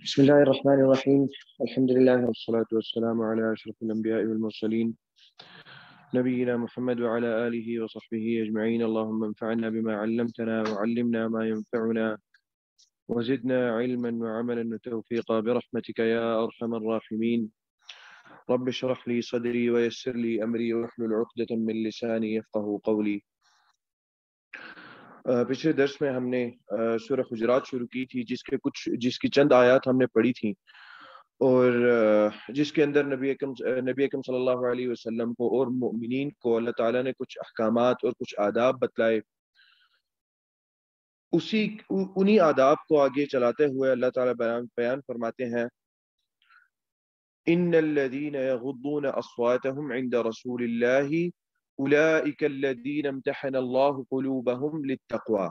بسم الله الرحمن الرحيم. الحمد لله والصلاة والسلام على أشرف الأنبياء والمرسلين نبينا محمد وعلى آله وصحبه أجمعين. اللهم انفعنا بما علمتنا وعلمنا ما ينفعنا وزدنا علما وعملا وتوفيقا برحمتك يا أرحم الراحمين. رب اشرح لي صدري ويسر لي أمري واحلل عقدة من لساني يفقه قولي. پچھلے درس میں ہم نے سورہ حجرات شروع کی تھی جس کی چند آیات ہم نے پڑھی تھیں، اور جس کے اندر نبی اکرم صلی اللہ علیہ وسلم کو اور مؤمنین کو اللہ تعالیٰ نے کچھ احکامات اور کچھ آداب بتلائے. انہی آداب کو آگے چلاتے ہوئے اللہ تعالیٰ بیان فرماتے ہیں، ان الذین یغضون اصواتهم عند رسول اللہ اولئک الذین امتحن اللہ قلوبهم للتقوی.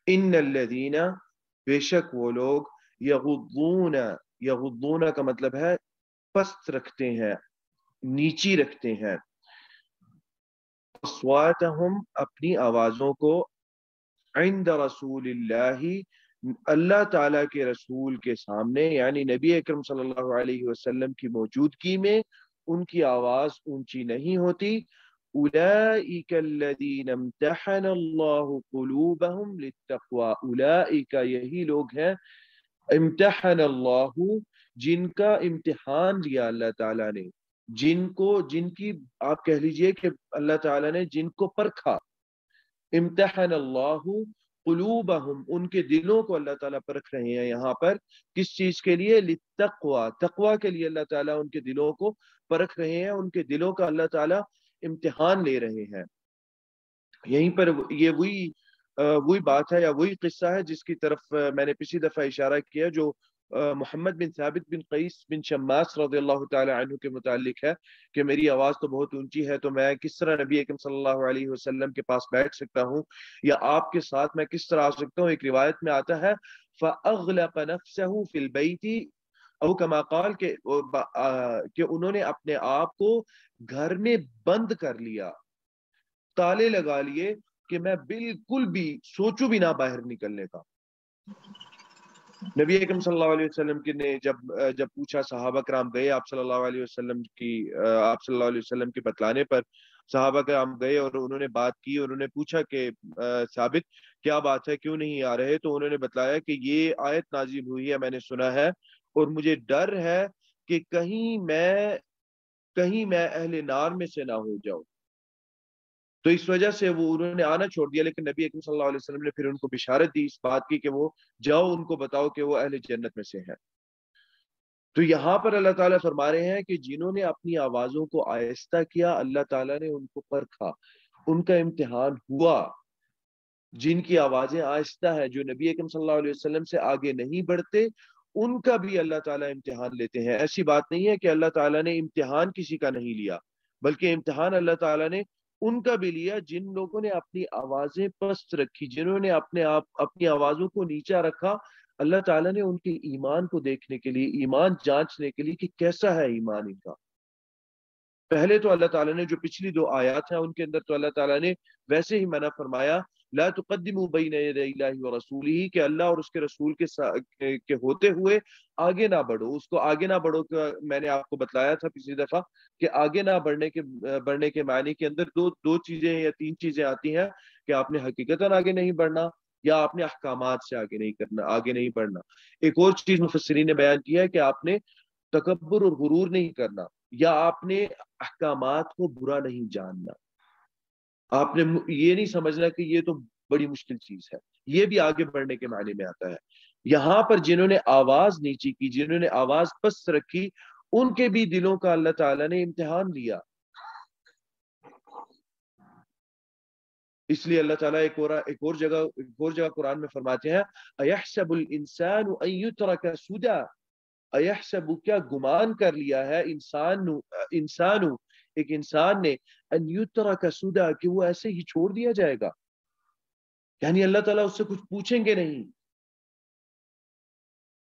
ان الذین، بے شک وہ لوگ، یغضون کا مطلب ہے پست رکھتے ہیں، نیچی رکھتے ہیں، اصواتهم اپنی آوازوں کو، عند رسول اللہ اللہ تعالیٰ کے رسول کے سامنے، یعنی نبی اکرم صلی اللہ علیہ وسلم کی موجودگی میں ان کی آواز اونچی نہیں ہوتی. اولئک الذین امتحن اللہ قلوبهم للتقوی، اولئک یہی لوگ ہیں، امتحن اللہ جن کا امتحان لیا اللہ تعالیٰ نے، جن کی آپ کہہ لیجئے کہ اللہ تعالیٰ نے جن کو پرکھا. امتحن اللہ قلوبہم، ان کے دلوں کو اللہ تعالیٰ پرکھ رہے ہیں یہاں پر. کس چیز کے لیے؟ للتقوی، تقوی کے لیے اللہ تعالیٰ ان کے دلوں کو پرکھ رہے ہیں، ان کے دلوں کا اللہ تعالیٰ امتحان لے رہے ہیں. یہیں پر یہ وہی بات ہے یا وہی قصہ ہے جس کی طرف میں نے پچھلی دفعہ اشارہ کیا، جو محمد بن ثابت بن قیس بن شماس رضی اللہ تعالی عنہ کے متعلق ہے کہ میری آواز تو بہت اونچی ہے، تو میں کس طرح نبی اکرم صلی اللہ علیہ وسلم کے پاس بیٹھ سکتا ہوں، یا آپ کے ساتھ میں کس طرح آ سکتا ہوں. ایک روایت میں آتا ہے فَأَغْلَقَ نَفْسَهُ فِي الْبَيْتِ، او کما قال کہ انہوں نے اپنے آپ کو گھر میں بند کر لیا، تالے لگا لیے کہ میں بالکل بھی سوچوں بھی نہ باہر نکلنے کا. نبی اکرم صلی اللہ علیہ وسلم نے جب پوچھا، صحابہ کرام گئے آپ صلی اللہ علیہ وسلم کے بتلانے پر صحابہ کرام گئے اور انہوں نے بات کی، اور انہوں نے پوچھا کہ ثابت کیا بات ہے، کیوں نہیں آ رہے؟ تو انہوں نے بتلایا کہ یہ آیت نازل ہوئی ہے، میں نے سنا ہے، اور مجھے ڈر ہے کہ کہیں میں اہل نار میں سے نہ ہو جاؤں. تو اس وجہ سے انہوں نے آنا چھوڑ دیا، لیکن نبی اکرم صلی اللہ علیہ وسلم نے پھر ان کو بشارت دی اس بات کی کہ وہ جاؤ، ان کو بتاؤ کہ وہ اہل جنت میں سے ہیں. تو یہاں پر اللہ تعالیٰ فرما رہے ہیں کہ جنہوں نے اپنی آوازوں کو آہستہ کیا، اللہ تعالیٰ نے ان کو پرکھا، ان کا امتحان ہوا. جن کی آوازیں آہستہ ہے، جو نبی اکرم صلی اللہ علیہ وسلم سے آگے نہیں بڑھتے، ان کا بھی اللہ تعالیٰ امتحان لیتے ہیں. ایسی بات نہیں ہے کہ اللہ تعالیٰ نے امتحان کسی کا نہیں لیا، بلکہ امتحان اللہ تعالیٰ نے ان کا بھی لیا جن لوگوں نے اپنی آوازیں پست رکھی، جنہوں نے اپنی آوازوں کو نیچا رکھا. اللہ تعالیٰ نے ان کے ایمان کو دیکھنے کے لیے، ایمان جانچنے کے لیے کہ کیسا ہے ایمان ان کا. پہلے تو اللہ تعالیٰ نے جو پچھلی دو آیات ہیں ان کے اندر تو اللہ تعالیٰ نے ویسے ہی منع فرمایا، لا تقدموا بین یدی اللہ ورسولہ، کہ اللہ اور اس کے رسول کے ہوتے ہوئے آگے نہ بڑھو. اس کو آگے نہ بڑھو کہ میں نے آپ کو بتلایا تھا پچھلی دفعہ کہ آگے نہ بڑھنے کے معنی کے اندر دو چیزیں یا تین چیزیں آتی ہیں، کہ آپ نے حقیقتاً آگے نہیں بڑھنا، یا آپ نے احکامات سے آگے نہیں بڑھنا. ایک اور چیز مفسرین نے بیان کیا ہے کہ آپ نے تکبر اور غرور نہیں کرنا، یا آپ نے احکامات کو برا نہیں جاننا. آپ نے یہ نہیں سمجھنا کہ یہ تو بڑی مشکل چیز ہے، یہ بھی آگے بڑھنے کے معنی میں آتا ہے. یہاں پر جنہوں نے آواز نیچی کی، جنہوں نے آواز پست رکھی، ان کے بھی دلوں کا اللہ تعالیٰ نے امتحان لیا. اس لیے اللہ تعالیٰ ایک اور جگہ قرآن میں فرماتے ہیں، اَيَحْسَبُ الْإِنسَانُ أَن يُتْرَكَ سُدًى، اَيَحْسَبُ کیا گمان کر لیا ہے ایک انسان نے، أَن يُتْرَكَ سُدًى کہ وہ ایسے ہی چھوڑ دیا جائے گا. یعنی اللہ تعالیٰ اس سے کچھ پوچھیں گے نہیں،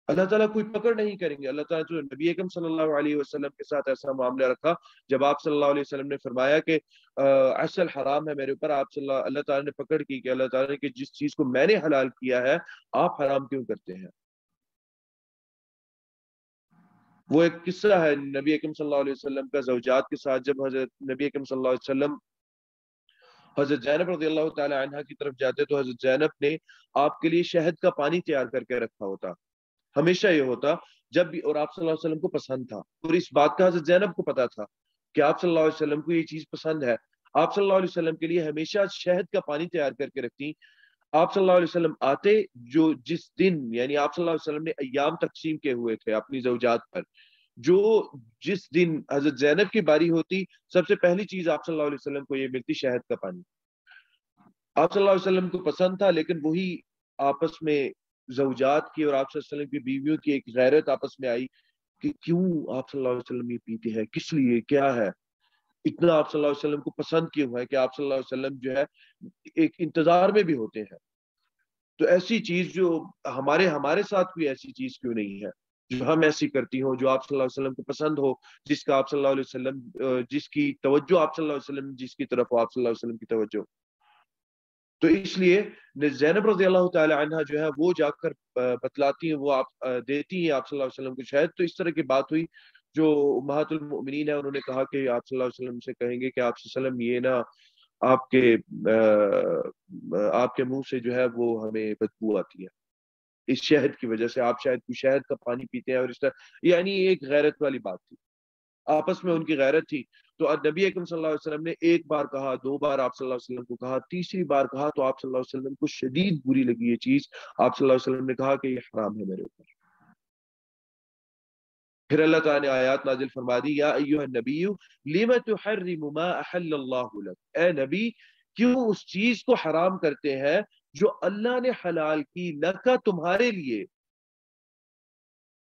اللہ تعالیٰ کوئی پکڑ نہیں کریں گے. اللہ تعالیٰ تو نبی اکرم صلی اللہ علیہ وسلم کے ساتھ ایسا معاملہ رکھا جب آپ صلی اللہ علیہ وسلم نے فرمایا کہ اصل حرام ہے میرے اوپر، اللہ تعالیٰ نے پکڑ کی کہ اللہ تعالیٰ نے کہ جس چیز کو میں نے حلال کیا ہے آپ حرام کیوں کرتے ہیں. وہ ایک قصہ ہے نبی اکرم صلی اللہ علیہ وسلم کا زوجات کے ساتھ، جب حضرت نبی اکرم صلی اللہ علیہ وسلم حضرت زینب رضی اللہ تعالی عنہ کی طرف جاتے تو حضرت زینب نے آپ کے لیے شہد کا پانی تیار کر کے رکھا ہوتا، ہمیشہ یہ ہوتا جب بھی، اور آپ صلی اللہ علیہ وسلم کو پسند تھا، اور اس بات کا حضرت زینب کو پتا تھا کہ آپ صلی اللہ علیہ وسلم کو یہ چیز پسند ہے، آپ صلی اللہ علیہ وسلم کے لیے ہمیشہ شہد کا پانی تیار کر کے رکھتی۔ آپ صلی اللہ علیہ وسلم آتے، جو جس دن یعنی آپ صلی اللہ علیہ وسلم نے ایام تقسیم کیے ہوئے تھے اپنی زوجات پر، جو جس دن حضرت زینب کی باری ہوتی، سب سے پہلی چیز آپ صلی اللہ علیہ وسلم کو یہ ملتی شہد کا پانی۔ آپ صلی اللہ علیہ وسلم کو پسند تھا، لیکن وہی آپس میں زوجات کی اور آپ صلی اللہ علیہ وسلم کی بیویوں کی ایک غیرت آپس میں آئی کہ کیوں آپ صلی اللہ علیہ وسلم یہ پیتے ہیں، کس لیے، کیا ہے، اتنا آپ صلی اللہ علیہ وسلم کو پسند کیوں ہے کہ آپ صلی اللہ علیہ وسلم جو ہے ایک انتظار میں بھی ہوتے ہیں۔ تو ایسی چیز جو ہمارے ساتھ بھی ایسی چیز کیوں نہیں ہے جو ہم ایسی کرتی ہوں، جو آپ صلی اللہ علیہ وسلم کو پسند ہو، جس کا آپ صلی اللہ علیہ وسلم جس کی توجہ آپ صلی اللہ علیہ وسلم جس کی طرف ہو آپ صلی اللہ علیہ وسلم کی توجہ۔ تو اس لیے زینب رضی اللہ تعالی عنہ جو ہے وہ جا کر بتلاتی ہیں، وہ آپ دیتی ہیں آپ صلی اللہ علیہ وسلم کو شہد۔ تو اس طرح کی بات ہوئی، جو امہات المؤمنین ہے انہوں نے کہا کہ آپ صلی اللہ علیہ وسلم سے کہیں گے کہ آپ صلی اللہ علیہ وسلم یہ نا آپ کے منہ سے جو ہے وہ ہمیں بدبو آتی ہے اس شہد کی وجہ سے، آپ شاید کوئی شہد کا پانی پیتے ہیں، اور اس طرح یعنی ایک غیرت والی بات تھی، آپس میں ان کی غیرت تھی۔ تو نبی اکرم صلی اللہ علیہ وسلم نے ایک بار کہا، دو بار آپ صلی اللہ علیہ وسلم کو کہا، تیسری بار کہا تو آپ صلی اللہ علیہ وسلم کو شدید بری لگی یہ چیز، آپ صلی اللہ علیہ وسلم نے کہا کہ یہ حرام ہے میرے اوپر۔ پھر اللہ تعالیٰ نے آیات نازل فرما دی، یا ایھا النبی لم تحرم ما احل اللہ لک، اے نبی کیوں اس چیز کو حرام کرتے ہیں جو اللہ نے حلال کی، لکا تمہارے لیے،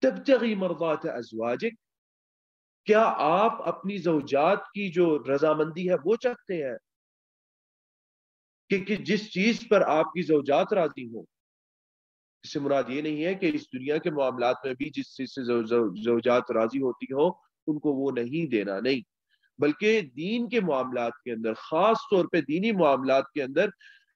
تبتغی مرضات ازواجک، کیا آپ اپنی زوجات کی جو رضامندی ہے وہ چاہتے ہیں کہ جس چیز پر آپ کی زوجات راضی ہوں؟ اس سے مراد یہ نہیں ہے کہ اس دنیا کے معاملات میں بھی جس چیز سے زوجات راضی ہوتی ہوں ان کو وہ نہیں دینا، نہیں، بلکہ دین کے معاملات کے اندر، خاص طور پہ دینی معاملات کے اندر،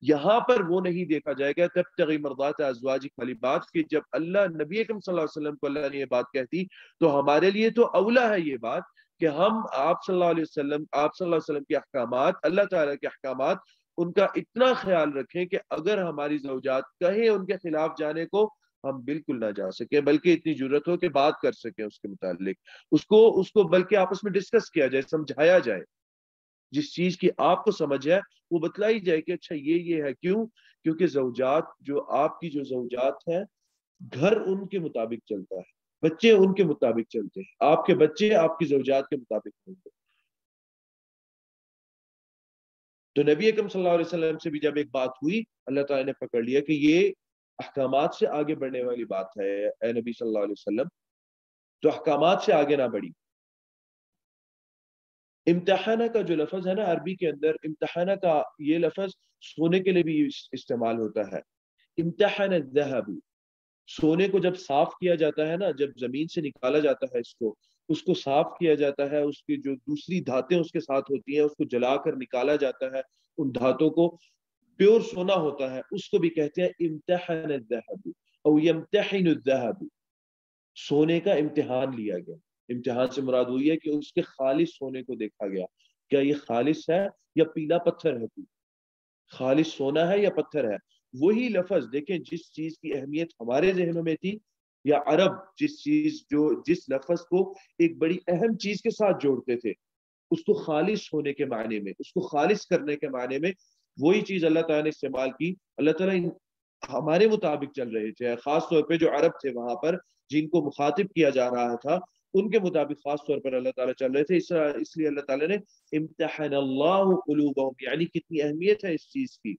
یہاں پر وہ نہیں دیکھا جائے گا تبتغی مرضات ازواجک والی بات، کہ جب اللہ نبی اکرم صلی اللہ علیہ وسلم کو اللہ نے یہ بات کہتی تو ہمارے لیے تو اولا ہے یہ بات کہ ہم آپ صلی اللہ علیہ وسلم کے احکامات، اللہ تعالیٰ کے احکامات، ان کا اتنا خیال رکھیں کہ اگر ہماری زوجات کہیں ان کے خلاف جانے کو، ہم بالکل نہ جا سکیں، بلکہ اتنی جرت ہو کہ بات کر سکیں اس کے متعلق، اس کو بلکہ آپس میں ڈسکس کیا جائے، سمجھایا جائے، جس چیز کی آپ کو سمجھ ہے وہ بتلائی جائے کہ اچھا یہ ہے، کیوں؟ کیونکہ زوجات، جو آپ کی جو زوجات ہیں، گھر ان کے مطابق چلتا ہے، بچے ان کے مطابق چلتے ہیں، آپ کے بچے آپ کی زوجات کے مطابق چلتے ہیں۔ تو نبی اکرم صلی اللہ علیہ وسلم سے بھی جب ایک بات ہوئی، اللہ تعالیٰ نے پکڑ لیا کہ یہ احکامات سے آگے بڑھنے والی بات ہے، اے نبی صلی اللہ علیہ وسلم، تو احکامات سے آگے نہ بڑھی۔ امتحانہ کا جو لفظ ہے نا عربی کے اندر، امتحانہ کا یہ لفظ سونے کے لیے بھی استعمال ہوتا ہے، امتحان الذهب، سونے کو جب صاف کیا جاتا ہے نا، جب زمین سے نکالا جاتا ہے اس کو صاف کیا جاتا ہے، اس کی جو دوسری دھاتیں اس کے ساتھ ہوتی ہیں اس کو جلا کر نکالا جاتا ہے، ان دھاتوں کو، پیور سونا ہوتا ہے، اس کو بھی کہتے ہیں امتحان الذهب او یمتحن الذهب، سونے کا امتحان لیا گیا۔ امتحان سے مراد ہوئی ہے کہ اس کے خالص سونے کو دیکھا گیا، کیا یہ خالص ہے یا پیلا پتھر ہے، خالص سونا ہے یا پتھر ہے۔ وہی لفظ دیکھیں، جس چیز کی اہمیت ہمارے ذہنوں میں تھی، یا عرب جس لفظ کو ایک بڑی اہم چیز کے ساتھ جوڑتے تھے، اس کو خالص ہونے کے معنی میں، اس کو خالص کرنے کے معنی میں، وہی چیز اللہ تعالیٰ نے استعمال کی۔ اللہ تعالیٰ ہمارے مطابق چل رہے تھے، خاص طور پہ جو عرب تھے وہاں پر جن کو مخاطب کیا جا رہا تھا، ان کے مطابق خاص طور پر اللہ تعالیٰ چل رہے تھے، اس لیے اللہ تعالیٰ نے امتحن اللہ قلوبہم، یعنی کتنی اہمیت ہے اس چیز کی،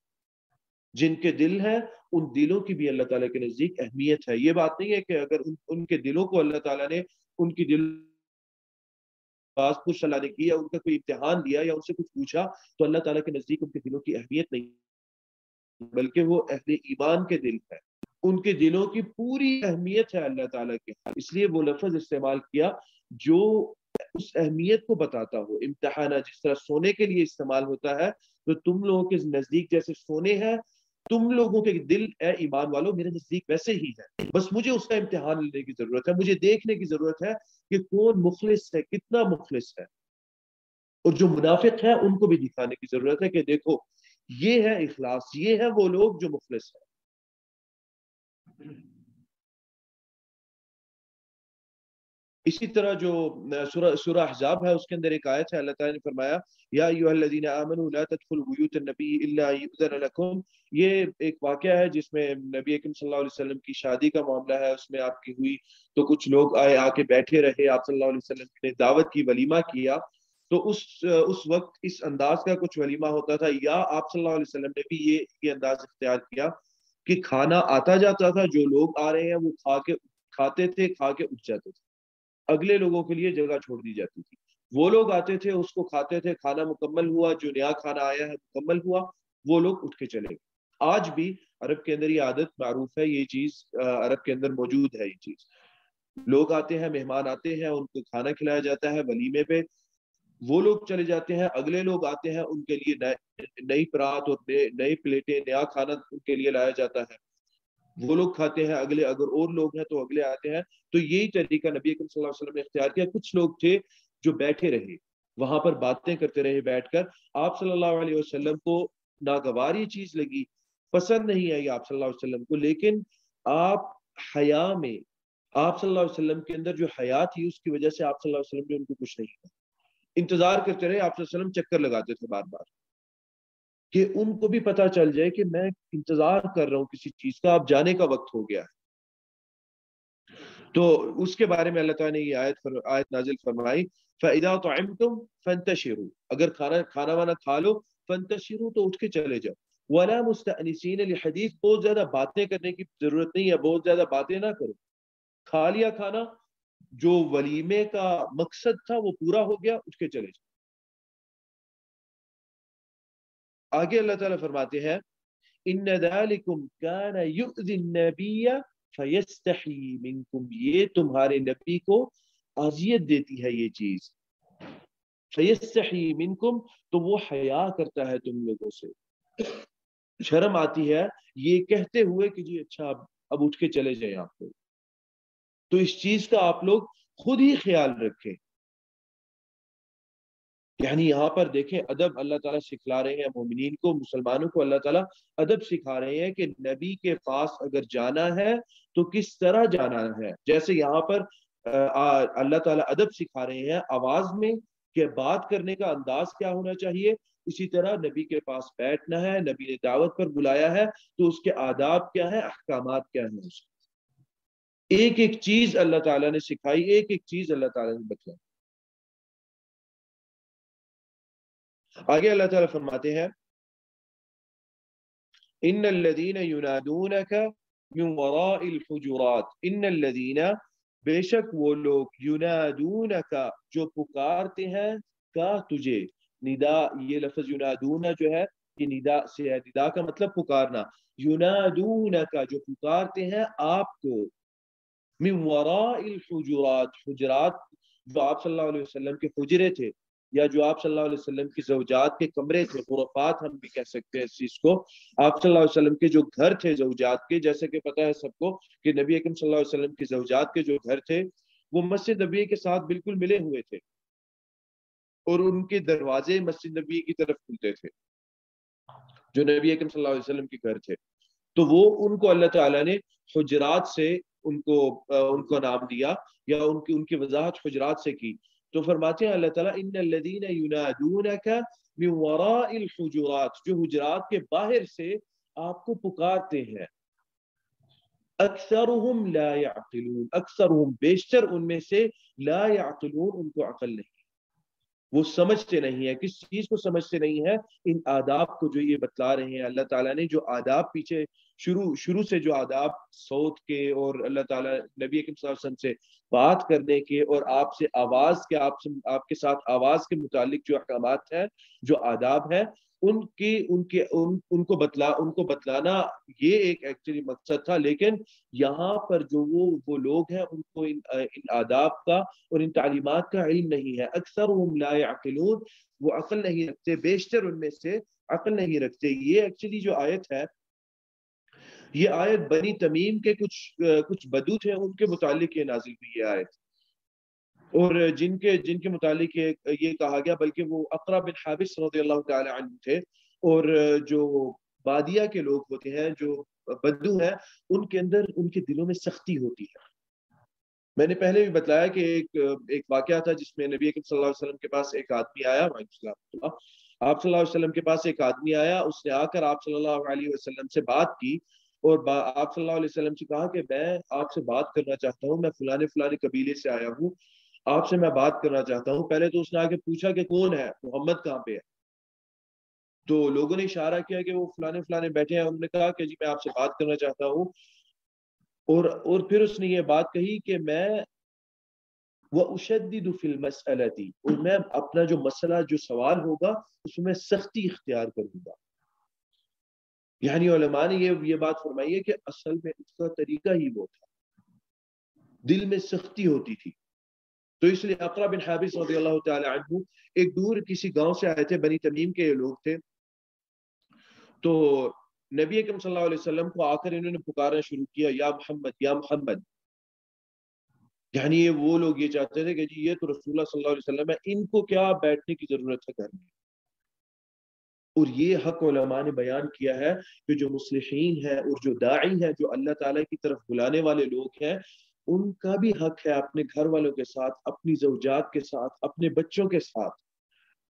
جن کے دل ہیں ان دلوں کی بھی اللہ تعالیٰ کے نزدیک اہمیت ہے۔ یہ بات نہیں ہے کہ اگر ان کے دلوں کو اللہ تعالیٰ نے ان کی دل پاس کچھ اللہ نے کیا، ان کا کوئی امتحان دیا یا ان سے کچھ پوچھا تو اللہ تعالیٰ کے نزدیک ان کے دلوں کی اہمیت نہیں، بلکہ وہ اہل ایمان کے دل ہے، ان کے دلوں کی پوری اہمیت ہے اللہ تعالیٰ کے، اس لیے وہ لفظ استعمال کیا جو اس اہمیت کو بتاتا ہو۔ امتحانہ جس طرح سونے کے لیے استعمال ہوتا ہے، تو تم لوگوں کے نزدیک جیسے سونے ہے، تم لوگوں کے دل اے ایمان والو میرے نزدیک ویسے ہی ہے، بس مجھے اس کا امتحان لینے کی ضرورت ہے، مجھے دیکھنے کی ضرورت ہے کہ کون مخلص ہے، کتنا مخلص ہے، اور جو منافق ہے ان کو بھی دکھانے کی ضرورت ہے کہ دیکھو یہ ہے اخلاص، یہ ہے وہ لوگ جو مخلص ہیں۔ اسی طرح جو سورہ احزاب ہے اس کے اندر ایک آیت ہے، اللہ تعالیٰ نے فرمایا یا ایھا الذین آمنوا لا تدخلوا بیوت النبی الا یؤذن لکم، یہ ایک واقعہ ہے جس میں نبی اکرم صلی اللہ علیہ وسلم کی شادی کا معاملہ ہے، اس میں آپ کی ہوئی تو کچھ لوگ آئے، آ کے بیٹھے رہے، آپ صلی اللہ علیہ وسلم نے دعوت کی، ولیمہ کیا، تو اس وقت اس انداز کا کچھ ولیمہ ہوتا تھا، یا آپ صلی اللہ علیہ وسلم نے بھی یہ انداز اختیار کیا کہ کھانا آتا جاتا تھا، جو لوگ آ رہے ہیں وہ کھاتے تھے، کھا کے اٹھ جاتے تھے، اگلے لوگوں کے لیے جگہ چھوڑ دی جاتی تھی، وہ لوگ آتے تھے اس کو کھاتے تھے، کھانا مکمل ہوا، جو نیا کھانا آیا ہے مکمل ہوا، وہ لوگ اٹھ کے چلے گئے۔ آج بھی عرب کے اندر یہ عادت معروف ہے، یہ چیز عرب کے اندر موجود ہے، یہ چیز لوگ آتے ہیں، مہمان آتے ہیں، ان کو کھانا کھلایا جاتا ہے ولیمے پہ، وہ لوگ چلے جاتے ہیں، اگلے لوگ آتے ہیں، ان کے لیے نئی پرات اور نئی پلیٹیں، نیا کھانا ان کے لیے لایا جاتا ہے، وہ لوگ کھاتے ہیں، اگلے اگر اور لوگ ہیں تو اگلے آتے ہیں۔ تو یہی طریقہ نبی اکرم صلی اللہ علیہ وسلم نے اختیار کیا۔ کچھ لوگ تھے جو بیٹھے رہے، وہاں پر باتیں کرتے رہے بیٹھ کر، آپ صلی اللہ علیہ وسلم کو ناگوار یہ چیز لگی، پسند نہیں آئی آپ صلی اللہ علیہ وسلم کو، لیکن آپ حیا میں، آپ صلی اللہ علیہ وسلم کے اندر جو حیا تھی اس کی وجہ سے آپ صلی اللہ علیہ وسلم نے ان کو کچھ نہیں کہا، انتظار کرتے رہے، آپ صلی اللہ علیہ وسلم چکر لگاتے تھے بار بار کہ ان کو بھی پتا چل جائے کہ میں انتظار کر رہا ہوں کسی چیز کا، اب جانے کا وقت ہو گیا ہے۔ تو اس کے بارے میں اللہ تعالیٰ نے یہ آیت نازل فرمائی فَإِذَا طُعِمْتُمْ فَانْتَشِرُوا، اگر کھانا وانا کھا لو، فَانْتَشِرُوا تو اٹھ کے چلے جاؤ، وَلَا مُسْتَأْنِسِينَ لِحَدِيث، بہت زیادہ باتیں کرنے کی ضرورت نہیں ہے، بہت زیادہ باتیں نہ کرو، کھا لیا کھانا، جو ولیمے کا مقصد تھا وہ پورا ہو گیا، اٹھ کے چلے جاؤ۔ آگے اللہ تعالیٰ فرماتے ہیں ان ذالکم کان یؤذی النبی فیستحی منکم، یہ تمہارے نبی کو اذیت دیتی ہے یہ چیز، فیستحی منکم تو وہ حیا کرتا ہے تم لوگوں سے، شرم آتی ہے یہ کہتے ہوئے کہ جی اچھا اب اٹھ کے چلے جائیں آپ لوگ، تو اس چیز کا آپ لوگ خود ہی خیال رکھیں۔ یعنی یہاں پر دیکھیں ادب اللہ تعالیٰ سکھلا رہے ہیں مومنین کو، مسلمانوں کو اللہ تعالیٰ ادب سکھا رہے ہیں کہ نبی کے پاس اگر جانا ہے تو کس طرح جانا ہے، جیسے یہاں پر اللہ تعالیٰ ادب سکھا رہے ہیں آواز میں کہ بات کرنے کا انداز کیا ہونا چاہیے، اسی طرح نبی کے پاس بیٹھنا ہے، نبی نے دعوت پر بلایا ہے تو اس کے آداب کیا ہیں، احکامات کیا ہیں، ایک ایک چیز اللہ تعالیٰ نے سکھائی، ایک ایک چیز اللہ تعالیٰ نے بتلائی۔ آگے اللہ تعالیٰ فرماتے ہیں ان الذین ینادونک من وراء الحجرات، ان الذین بے شک وہ لوگ، ینادونک جو پکارتے ہیں، کا تجھے، ندا، یہ لفظ ینادون جو ہے یہ ندا سے ہے، ندا کا مطلب پکارنا، ینادونک جو پکارتے ہیں آپ کو، من وراء الحجرات، حجرات جو آپ صلی اللہ علیہ وسلم کے حجرے تھے، یا جو آپ صلی اللہ علیہ وسلم کی زوجات کے کمرے تھے، غرفات ہم بھی کہہ سکتے ہیں اس چیز کو، آپ صلی اللہ علیہ وسلم کے جو گھر تھے زوجات کے، جیسے کہ پتہ ہے سب کو کہ نبی اکرم صلی اللہ علیہ وسلم کی زوجات کے جو گھر تھے وہ مسجد نبی کے ساتھ بالکل ملے ہوئے تھے، اور ان کے دروازے مسجد نبی کی طرف کھلتے تھے، جو نبی اکرم صلی اللہ علیہ وسلم کے گھر تھے، تو وہ ان کو اللہ تعالیٰ نے حجرات سے ان کو نام دیا، یا ان کی وضاحت حجرات سے کی، تو فرماتے ہیں اللہ تعالیٰ ان الذین ینادونک من وراء الحجرات، جو حجرات کے باہر سے آپ کو پکارتے ہیں، اکثرهم لا يعقلون، اکثرهم بیشتر ان میں سے، لا يعقلون ان کو عقل نہیں، وہ سمجھتے نہیں ہے، کس چیز کو سمجھتے نہیں ہے، ان آداب کو جو یہ بتلا رہے ہیں اللہ تعالیٰ نے، جو آداب پیچھے شروع سے جو آداب صوت کے، اور اللہ تعالیٰ نبی اکرم صلی اللہ علیہ وسلم سے بات کرنے کے، اور آپ سے آواز کے، آپ کے ساتھ آواز کے متعلق جو احکامات ہیں، جو آداب ہیں، ان کو بتلانا یہ ایک ایکچولی مقصد تھا، لیکن یہاں پر جو وہ لوگ ہیں ان کو ان آداب کا اور ان تعلیمات کا علم نہیں ہے، اکثرهم لا يعقلون، وہ عقل نہیں رکھتے، بیشتر ان میں سے عقل نہیں رکھتے۔ یہ ایکچولی جو آیت ہے یہ آیت بنی تمیم کے کچھ بدو تھے، ان کے متعلق یہ نازل ہوئی یہ آیت، اور جن کے متعلق یہ کہا گیا، بلکہ وہ اقرا بن حابس رضی اللہ تعالی عنہ تھے، اور جو بادیہ کے لوگ ہوتے ہیں، جو بدو ہیں، ان کے اندر ان کے دلوں میں سختی ہوتی ہے۔ میں نے پہلے بھی بتلایا کہ ایک واقعہ تھا جس میں نبی اکرم صلی اللہ علیہ وسلم کے پاس ایک آدمی آیا، آپ صلی اللہ علیہ وسلم کے پاس ایک آدمی آیا، اس نے آ کر آپ صلی اللہ علیہ وسلم سے بات کی، اور آپ صلی اللہ علیہ وسلم سے کہا کہ میں آپ سے بات کرنا چاہتا ہوں، میں فلانے فلانے قبیلے سے آیا ہوں، آپ سے میں بات کرنا چاہتا ہوں۔ پہلے تو اس نے آ کے پوچھا کہ کون ہے، محمد کہاں پہ ہے؟ تو لوگوں نے اشارہ کیا کہ وہ فلانے فلانے بیٹھے ہیں، انہوں نے کہا کہ جی میں آپ سے بات کرنا چاہتا ہوں، اور پھر اس نے یہ بات کہی کہ میں وَأُشَدِّدُ فِي الْمَسْأَلَةِ، اور میں اپنا جو مسئلہ، جو سوال ہوگا، اس میں سختی اختیار کروں گا۔ یعنی علماء نے یہ بات فرمائی ہے کہ اصل میں اس کا طریقہ ہی وہ تھا، دل میں سختی ہوتی تھی۔ تو اس لیے اقرا بن حابس رضی اللہ تعالی عنہ ایک دور کسی گاؤں سے آئے تھے، بنی تمیم کے یہ لوگ تھے، تو نبی اکرم صلی اللہ علیہ وسلم کو آ کر انہوں نے پکارنا شروع کیا، یا محمد یا محمد۔ یعنی وہ لوگ یہ چاہتے تھے کہ جی یہ تو رسول اللہ صلی اللہ علیہ وسلم ہے، ان کو کیا بیٹھنے کی ضرورت ہے گھر میں۔ اور یہ حق علماء نے بیان کیا ہے کہ جو مصلحین ہیں اور جو داعی ہیں، جو اللہ تعالیٰ کی طرف بلانے والے لوگ ہیں، ان کا بھی حق ہے اپنے گھر والوں کے ساتھ، اپنی زوجات کے ساتھ، اپنے بچوں کے ساتھ،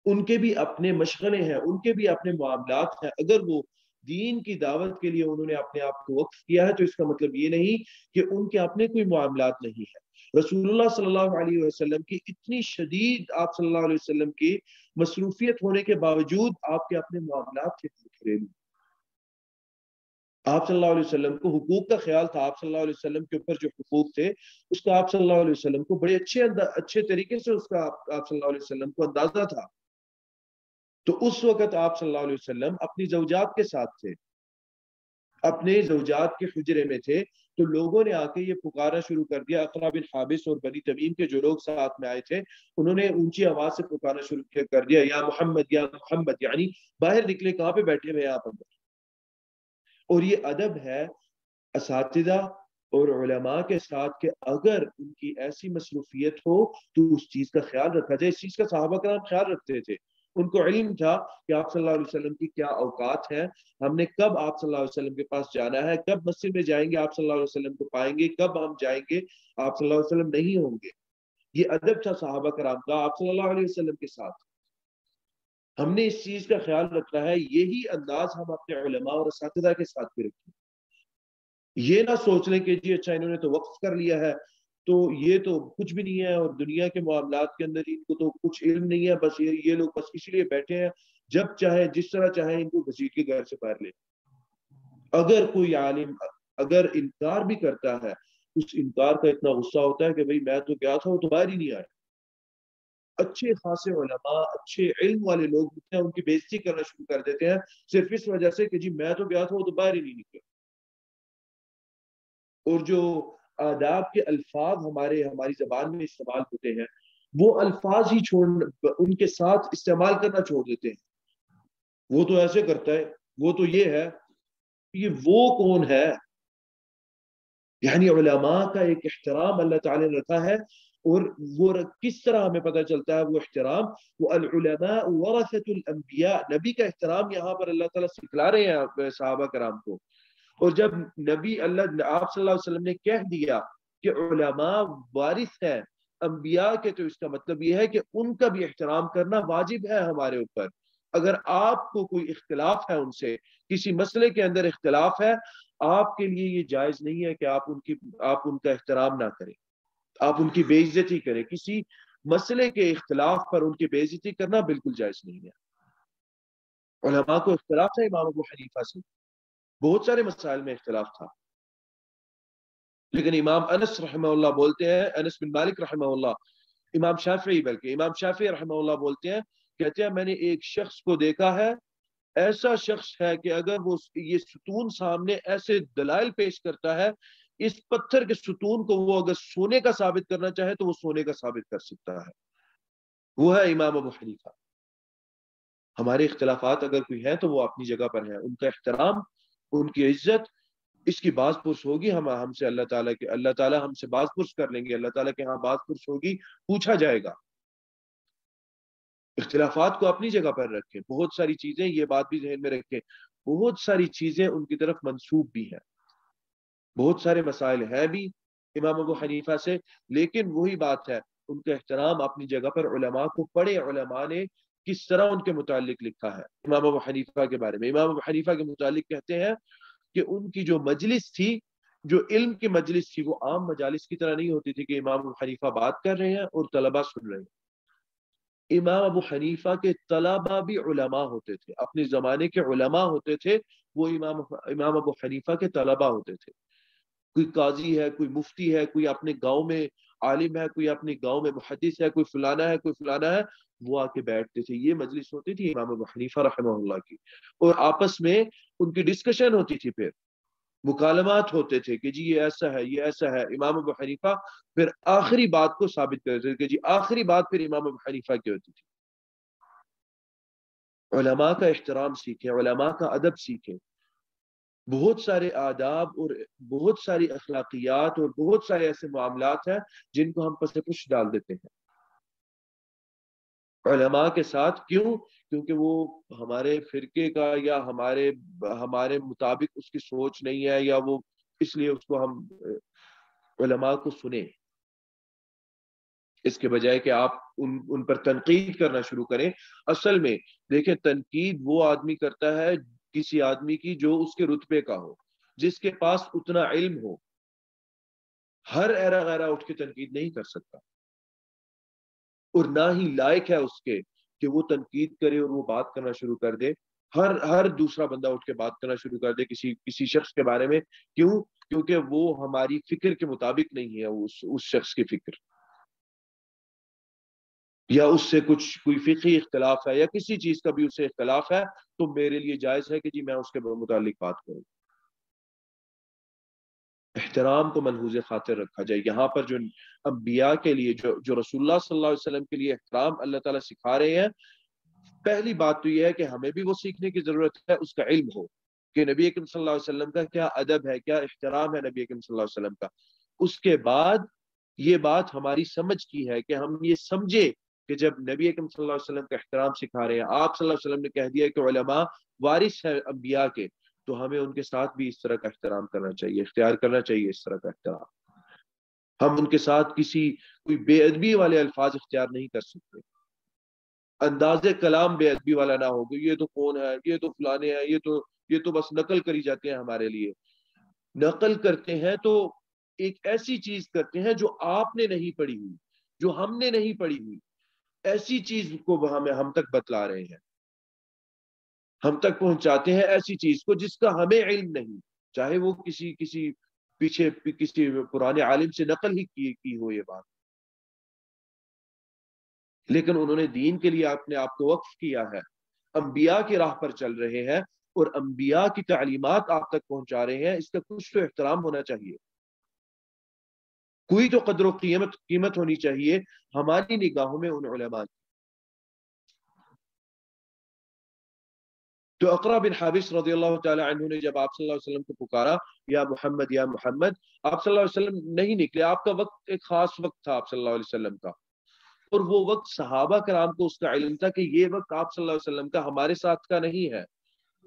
ان کے بھی اپنے مشغلے ہیں، ان کے بھی اپنے معاملات ہیں۔ اگر وہ دین کی دعوت کے لیے انہوں نے اپنے آپ کو وقف کیا ہے تو اس کا مطلب یہ نہیں کہ ان کے اپنے کوئی معاملات نہیں ہیں۔ رسول اللہ صلی اللہ علیہ وسلم کی اتنی شدید، آپ صلی اللہ علیہ وسلم کی مصروفیت ہونے کے باوجود آپ کے اپنے معاملات تھے گھریلو۔ آپ صلی اللہ علیہ وسلم کو حقوق کا خیال تھا، آپ صلی اللہ علیہ وسلم کے اوپر جو حقوق تھے اس کا آپ صلی اللہ علیہ وسلم کو بڑے اچھے طریقے سے اس کا آپ صلی اللہ علیہ وسلم کو اندازہ تھا۔ تو اس وقت آپ صلی اللہ علیہ وسلم اپنی زوجات کے ساتھ تھے، اپنے زوجات کے حجرے میں تھے، تو لوگوں نے آ کے یہ پکارنا شروع کر دیا۔ اقرا بن حابس اور بنی تمیم کے جو لوگ ساتھ میں آئے تھے، انہوں نے اونچی آواز سے پکارنا شروع کر دیا، یا محمد یا محمد، یعنی باہر نکلے، کہاں پہ بیٹھے ہوئے آپ اندر۔ اور یہ ادب ہے اساتذہ اور علماء کے ساتھ کہ اگر ان کی ایسی مصروفیت ہو تو اس چیز کا خیال رکھا جائے۔ اس چیز کا صحابہ کرام خیال رکھتے تھے، ان کو علم تھا کہ آپ صلی اللہ علیہ وسلم کی کیا اوقات ہیں، ہم نے کب آپ صلی اللہ علیہ وسلم کے پاس جانا ہے، کب مسجد میں جائیں گے آپ صلی اللہ علیہ وسلم کو پائیں گے، کب ہم جائیں گے آپ صلی اللہ علیہ وسلم نہیں ہوں گے۔ یہ ادب تھا صحابہ کرام کا آپ صلی اللہ علیہ وسلم کے ساتھ۔ ہم نے اس چیز کا خیال رکھنا ہے، یہی انداز ہم اپنے علماء اور اساتذہ کے ساتھ بھی رکھیں۔ یہ نہ سوچ لیں کہ جی اچھا انہوں نے تو وقف کر لیا ہے تو یہ تو کچھ بھی نہیں ہے، اور دنیا کے معاملات کے اندر ان کو تو کچھ علم نہیں ہے، بس یہ لوگ بس اس لیے بیٹھے ہیں، جب چاہے جس طرح چاہے ان کو گھسیٹ کے گھر سے باہر لے۔ اگر کوئی عالم اگر انکار بھی کرتا ہے، اس انکار کا اتنا غصہ ہوتا ہے کہ بھئی میں تو گیا تھا وہ تو باہر ہی نہیں آئے۔ اچھے خاصے علماء، اچھے علم والے لوگ ہوتے ہیں، ان کی بےعزتی کرنا شروع کر دیتے ہیں صرف اس وجہ سے کہ جی میں تو گیا تھا وہ تو باہر ہی نہیں نکلے۔ اور جو آداب کے الفاظ ہماری زبان میں استعمال ہوتے ہیں، وہ الفاظ ہی ان کے ساتھ استعمال کرنا چھوڑ دیتے ہیں۔ وہ تو ایسے کرتا ہے، وہ تو یہ ہے، یہ وہ کون ہے؟ یعنی علماء کا ایک احترام اللہ تعالی نے رکھا ہے، اور وہ کس طرح ہمیں پتہ چلتا ہے وہ احترام؟ وہ العلماء ورثۃ الانبیاء، نبی کا احترام یہاں پر اللہ تعالیٰ سکھلا رہے ہیں صحابہ کرام کو۔ اور جب نبی آپ صلی اللہ علیہ وسلم نے کہہ دیا کہ علماء وارث ہیں انبیاء کے، تو اس کا مطلب یہ ہے کہ ان کا بھی احترام کرنا واجب ہے ہمارے اوپر۔ اگر آپ کو کوئی اختلاف ہے ان سے، کسی مسئلے کے اندر اختلاف ہے، آپ کے لیے یہ جائز نہیں ہے کہ آپ ان کا احترام نہ کریں، آپ ان کی بے عزتی کریں۔ کسی مسئلے کے اختلاف پر ان کی بے عزتی کرنا بالکل جائز نہیں ہے۔ علماء کو اختلاف تھا امام ابو حنیفہ سے، بہت سارے مسائل میں اختلاف تھا، لیکن امام انس رحمہ اللہ بولتے ہیں، انس بن مالک رحمہ اللہ، امام شافعی رحمہ اللہ بولتے ہیں، کہتے ہیں میں نے ایک شخص کو دیکھا ہے، ایسا شخص ہے کہ اگر وہ یہ ستون سامنے ایسے دلائل پیش کرتا ہے، اس پتھر کے ستون کو وہ اگر سونے کا ثابت کرنا چاہے تو وہ سونے کا ثابت کر سکتا ہے۔ وہ ہے امام ابو حنیفہ۔ ہمارے اختلافات اگر کوئی ہیں تو وہ اپنی جگہ پر ہیں، ان کا احترام، ان کی عزت اس کی باز پرس ہوگی ہم سے اللہ تعالیٰ کے، اللہ تعالیٰ ہم سے باز پرس کر لیں گے، اللہ تعالیٰ کے ہاں باز پرس ہوگی، پوچھا جائے گا۔ اختلافات کو اپنی جگہ پر رکھیں، بہت ساری چیزیں، یہ بات بھی ذہن میں رکھیں، بہت ساری چیزیں ان کی طرف منسوب بھی ہیں، بہت سارے مسائل ہیں بھی امام ابو حنیفہ سے، لیکن وہی بات ہے، ان کا احترام اپنی جگہ پر، علماء کو پڑھے، علماء نے کس طرح ان کے متعلق لکھا ہے امام ابو حنیفہ کے بارے میں۔ امام ابو حنیفہ کے متعلق کہتے ہیں کہ ان کی جو مجلس تھی، جو علم کی مجلس تھی، وہ عام مجالس کی طرح نہیں ہوتی تھی کہ امام ابو حنیفہ بات کر رہے ہیں اور طلبہ سن رہے ہیں۔ امام ابو حنیفہ کے طلبہ بھی علماء ہوتے تھے، اپنے زمانے کے علماء ہوتے تھے، وہ امام ابو حنیفہ کے طلبہ ہوتے تھے۔ کوئی قاضی ہے، کوئی مفتی ہے، کوئی اپنے گاؤں میں عالم ہے، کوئی اپنے گاؤں میں محدث ہے، کوئی فلانا ہے، کوئی فلانا ہے، وہ آ کے بیٹھتے تھے۔ یہ مجلس ہوتی تھی امام ابو حنیفہ رحمہ اللہ کی، اور آپس میں ان کی ڈسکشن ہوتی تھی، پھر مکالمات ہوتے تھے کہ جی یہ ایسا ہے، یہ ایسا ہے۔ امام ابو حنیفہ پھر آخری بات کو ثابت کرتے تھے کہ جی آخری بات پھر امام ابو حنیفہ کی ہوتی تھی۔ علماء کا احترام سیکھیں، علماء کا ادب سیکھیں، بہت سارے آداب اور بہت ساری اخلاقیات اور بہت سارے ایسے معاملات ہیں جن کو ہم پس پش ڈال دیتے ہیں علماء کے ساتھ۔ کیوں؟ کیونکہ وہ ہمارے فرقے کا یا ہمارے مطابق اس کی سوچ نہیں ہے، یا وہ اس لیے اس کو ہم علماء کو سنیں، اس کے بجائے کہ آپ ان پر تنقید کرنا شروع کریں۔ اصل میں دیکھیں، تنقید وہ آدمی کرتا ہے کسی آدمی کی جو اس کے رتبے کا ہو، جس کے پاس اتنا علم ہو۔ ہر ایرا غیرہ اٹھ کے تنقید نہیں کر سکتا، اور نہ ہی لائق ہے اس کے کہ وہ تنقید کرے اور وہ بات کرنا شروع کر دے۔ ہر دوسرا بندہ اٹھ کے بات کرنا شروع کر دے کسی شخص کے بارے میں۔ کیوں؟ کیونکہ وہ ہماری فکر کے مطابق نہیں ہے، اس شخص کی فکر، یا اس سے کوئی فقہی اختلاف ہے، یا کسی چیز کا بھی اس سے اختلاف ہے، تو میرے لیے جائز ہے کہ جی میں اس کے متعلق بات کروں۔ احترام کو ملحوظ خاطر رکھا جائے۔ یہاں پر جو انبیاء کے لیے، جو رسول اللہ صلی اللہ علیہ وسلم کے لیے احترام اللہ تعالیٰ سکھا رہے ہیں، پہلی بات تو یہ ہے کہ ہمیں بھی وہ سیکھنے کی ضرورت ہے، اس کا علم ہو کہ نبی اکرم صلی اللہ علیہ وسلم کا کیا ادب ہے، کیا احترام ہے نبی اکرم صلی اللہ علیہ وسلم کا۔ اس کے بعد یہ بات ہماری سمجھ کی ہے کہ ہم یہ سمجھے کہ جب نبی اکرم صلی اللہ علیہ وسلم کا احترام سکھا رہے ہیں، آپ صلی اللہ علیہ وسلم نے کہہ دیا کہ علماء وارث ہیں انبیاء کے، تو ہمیں ان کے ساتھ بھی اس طرح کا احترام کرنا چاہیے، اختیار کرنا چاہیے اس طرح کا احترام۔ ہم ان کے ساتھ کوئی بے ادبی والے الفاظ اختیار نہیں کر سکتے، انداز کلام بے ادبی والا نہ ہو کہ یہ تو کون ہے، یہ تو فلانے ہیں، یہ تو بس نقل کری جاتے ہیں ہمارے لیے۔ نقل کرتے ہیں تو ایک ایسی چیز کرتے ہیں جو آپ نے نہیں پڑھی ہوئی، جو ہم نے نہیں پڑھی ہوئی، ایسی چیز کو ہم تک بتلا رہے ہیں، ہم تک پہنچاتے ہیں ایسی چیز کو جس کا ہمیں علم نہیں، چاہے وہ کسی پیچھے کسی پرانے عالم سے نقل ہی کی ہو یہ بات، لیکن انہوں نے دین کے لیے اپنے آپ کو وقف کیا ہے، انبیاء کی راہ پر چل رہے ہیں، اور انبیاء کی تعلیمات آپ تک پہنچا رہے ہیں۔ اس کا کچھ تو احترام ہونا چاہیے، کوئی تو قدر و قیمت ہونی چاہیے ہماری نگاہوں میں ان علماء کی۔ تو اقرا بن حابس رضی اللہ تعالی عنہ نے جب آپ صلی اللہ علیہ وسلم کو پکارا، یا محمد یا محمد، آپ صلی اللہ علیہ وسلم نہیں نکلے۔ آپ کا وقت ایک خاص وقت تھا آپ صلی اللہ علیہ وسلم کا، اور وہ وقت صحابہ کرام کو اس کا علم تھا کہ یہ وقت آپ صلی اللہ علیہ وسلم کا ہمارے ساتھ کا نہیں ہے،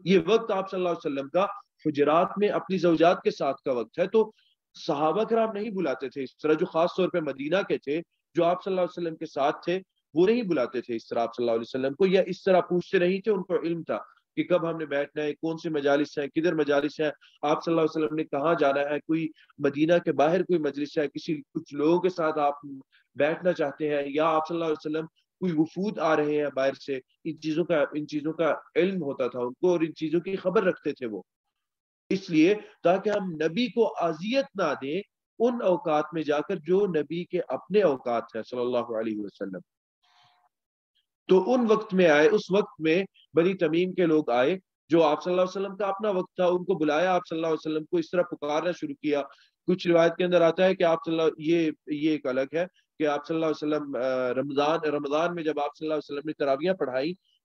یہ وقت آپ صلی اللہ علیہ وسلم کا حجرات میں اپنی زوجات کے ساتھ کا وقت ہے۔ تو صحابہ کرام نہیں بلاتے تھے اس طرح، جو خاص طور پہ مدینہ کے تھے، جو آپ صلی اللہ علیہ وسلم کے ساتھ تھے، وہ نہیں بلاتے تھے اس طرح آپ صلی اللہ علیہ وسلم کو، یا اس طرح پوچھتے نہیں تھے۔ ان کو علم تھا کہ کب ہم نے بیٹھنا ہے، کون سی مجالس ہیں، کدھر مجالس ہیں، آپ صلی اللہ علیہ وسلم نے کہاں جانا ہے، کوئی مدینہ کے باہر کوئی مجلس ہے، کچھ لوگوں کے ساتھ آپ بیٹھنا چاہتے ہیں، یا آپ صلی اللہ علیہ وسلم کوئی وفود آ رہے ہیں باہر سے، ان چیزوں کا علم ہوتا تھا ان کو، اور ان چیزوں کی خبر رکھتے تھے وہ، اس لیے تاکہ ہم نبی کو اذیت نہ دیں ان اوقات میں جا کر جو نبی کے اپنے اوقات ہیں صلی اللہ علیہ وسلم۔ تو ان وقت میں آئے، اس وقت میں بنی تمیم کے لوگ آئے، جو آپ صلی اللہ علیہ وسلم کا اپنا وقت تھا، ان کو بلایا آپ صلی اللہ علیہ وسلم کو، اس طرح پکارنا شروع کیا۔ کچھ روایت کے اندر آتا ہے کہ آپ یہ ایک الگ ہے کہ آپ صلی اللہ علیہ وسلم رمضان میں جب آپ صلی اللہ علیہ وسلم نے تراویحیں پڑھائی،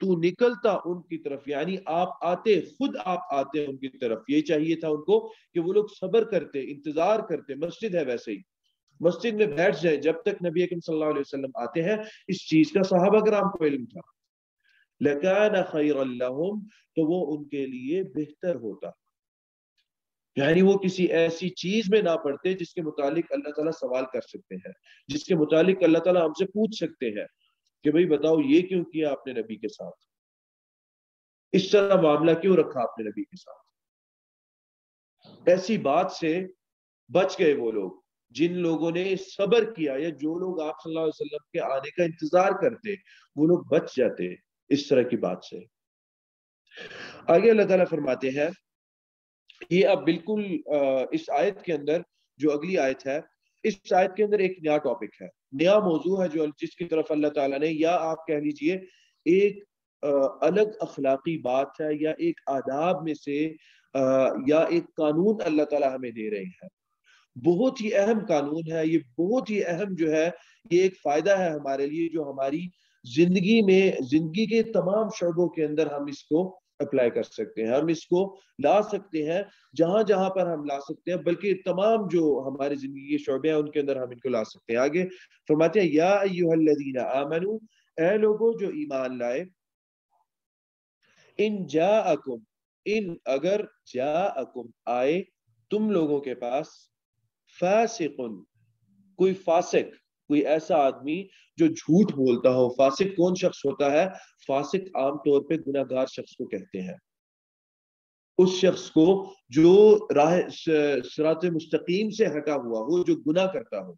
تو نکلتا ان کی طرف، یعنی آپ آتے، خود آپ آتے ان کی طرف. یہ چاہیے تھا ان کو کہ وہ لوگ صبر کرتے، انتظار کرتے. مسجد ہے ویسے ہی، مسجد میں بیٹھ جائے جب تک نبی اکرم صلی اللہ علیہ وسلم آتے ہیں. اس چیز کا صحابہ کرام کو علم تھا. لَكَانَ خَيْرًا لَهُمْ، تو وہ ان کے لیے بہتر ہوتا. یعنی وہ کسی ایسی چیز میں نہ پڑتے جس کے متعلق اللہ تعالیٰ سوال کر سکتے ہیں، جس کے متعلق اللہ تعالیٰ ہم سے پوچھ سکتے ہیں کہ بھئی بتاؤ یہ کیوں کیا آپ نے نبی کے ساتھ، اس طرح معاملہ کیوں رکھا آپ نے نبی کے ساتھ. ایسی بات سے بچ گئے وہ لوگ جن لوگوں نے صبر کیا، یا جو لوگ آپ صلی اللہ علیہ وسلم کے آنے کا انتظار کرتے، وہ لوگ بچ جاتے اس طرح کی بات سے. آگے اللہ تعالیٰ فرماتے ہیں، یہ اب بالکل اس آیت کے اندر جو اگلی آیت ہے، اس آیت کے اندر ایک نیا ٹاپک ہے، نیا موضوع ہے جو جس کی طرف اللہ تعالیٰ نے، یا آپ کہہ لیجئے ایک الگ اخلاقی بات ہے، یا ایک آداب میں سے یا ایک قانون اللہ تعالیٰ ہمیں دے رہے ہیں. بہت ہی اہم قانون ہے یہ، بہت ہی اہم جو ہے یہ ایک فائدہ ہے ہمارے لیے، جو ہماری زندگی میں، زندگی کے تمام شعبوں کے اندر ہم اس کو اپلائی کر سکتے ہیں، ہم اس کو لا سکتے ہیں جہاں جہاں پر ہم لا سکتے ہیں، بلکہ تمام جو ہمارے زندگی کے شعبے ہیں ان کے اندر ہم ان کو لا سکتے ہیں. آگے فرماتے ہیں، یا ایھا الذین آمنوا، اے لوگوں جو ایمان لائے، ان جاءکم، ان اگر جاءکم آئے تم لوگوں کے پاس، فاسق، کوئی فاسق، کوئی ایسا آدمی جو جھوٹ بولتا ہو. فاسق کون شخص ہوتا ہے؟ فاسق عام طور پہ گناہ گار شخص کو کہتے ہیں، اس شخص کو جو راہ صراط مستقیم سے ہٹا ہوا ہو، جو گناہ کرتا ہو.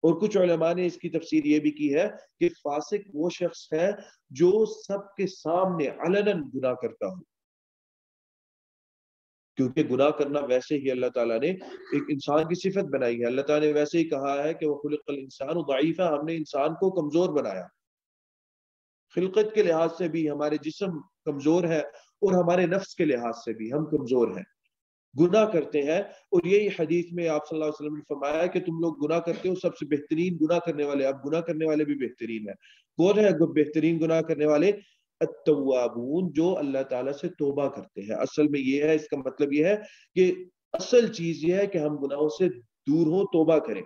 اور کچھ علماء نے اس کی تفسیر یہ بھی کی ہے کہ فاسق وہ شخص ہے جو سب کے سامنے علناً گناہ کرتا ہو. کیونکہ گناہ کرنا ویسے ہی اللہ تعالیٰ نے ایک انسان کی صفت بنائی ہے. اللہ تعالیٰ نے ویسے ہی کہا ہے کہ وَخُلِقَ الْإِنسَانُ ضَعِيفًا، ہم نے انسان کو کمزور بنایا. خلقت کے لحاظ سے بھی ہمارے جسم کمزور ہے، اور ہمارے نفس کے لحاظ سے بھی ہم کمزور ہیں، گناہ کرتے ہیں. اور یہی حدیث میں آپ صلی اللہ علیہ وسلم نے فرمایا کہ تم لوگ گناہ کرتے ہو، سب سے بہترین گناہ کرنے والے، اب گناہ کرنے والے بھی بہترین ہیں. کون ہے بہترین گناہ کرنے والے؟ التوابون، جو اللہ تعالیٰ سے توبہ کرتے ہیں. اصل میں یہ ہے، اس کا مطلب یہ ہے کہ اصل چیز یہ ہے کہ ہم گناہوں سے دور ہوں، توبہ کریں.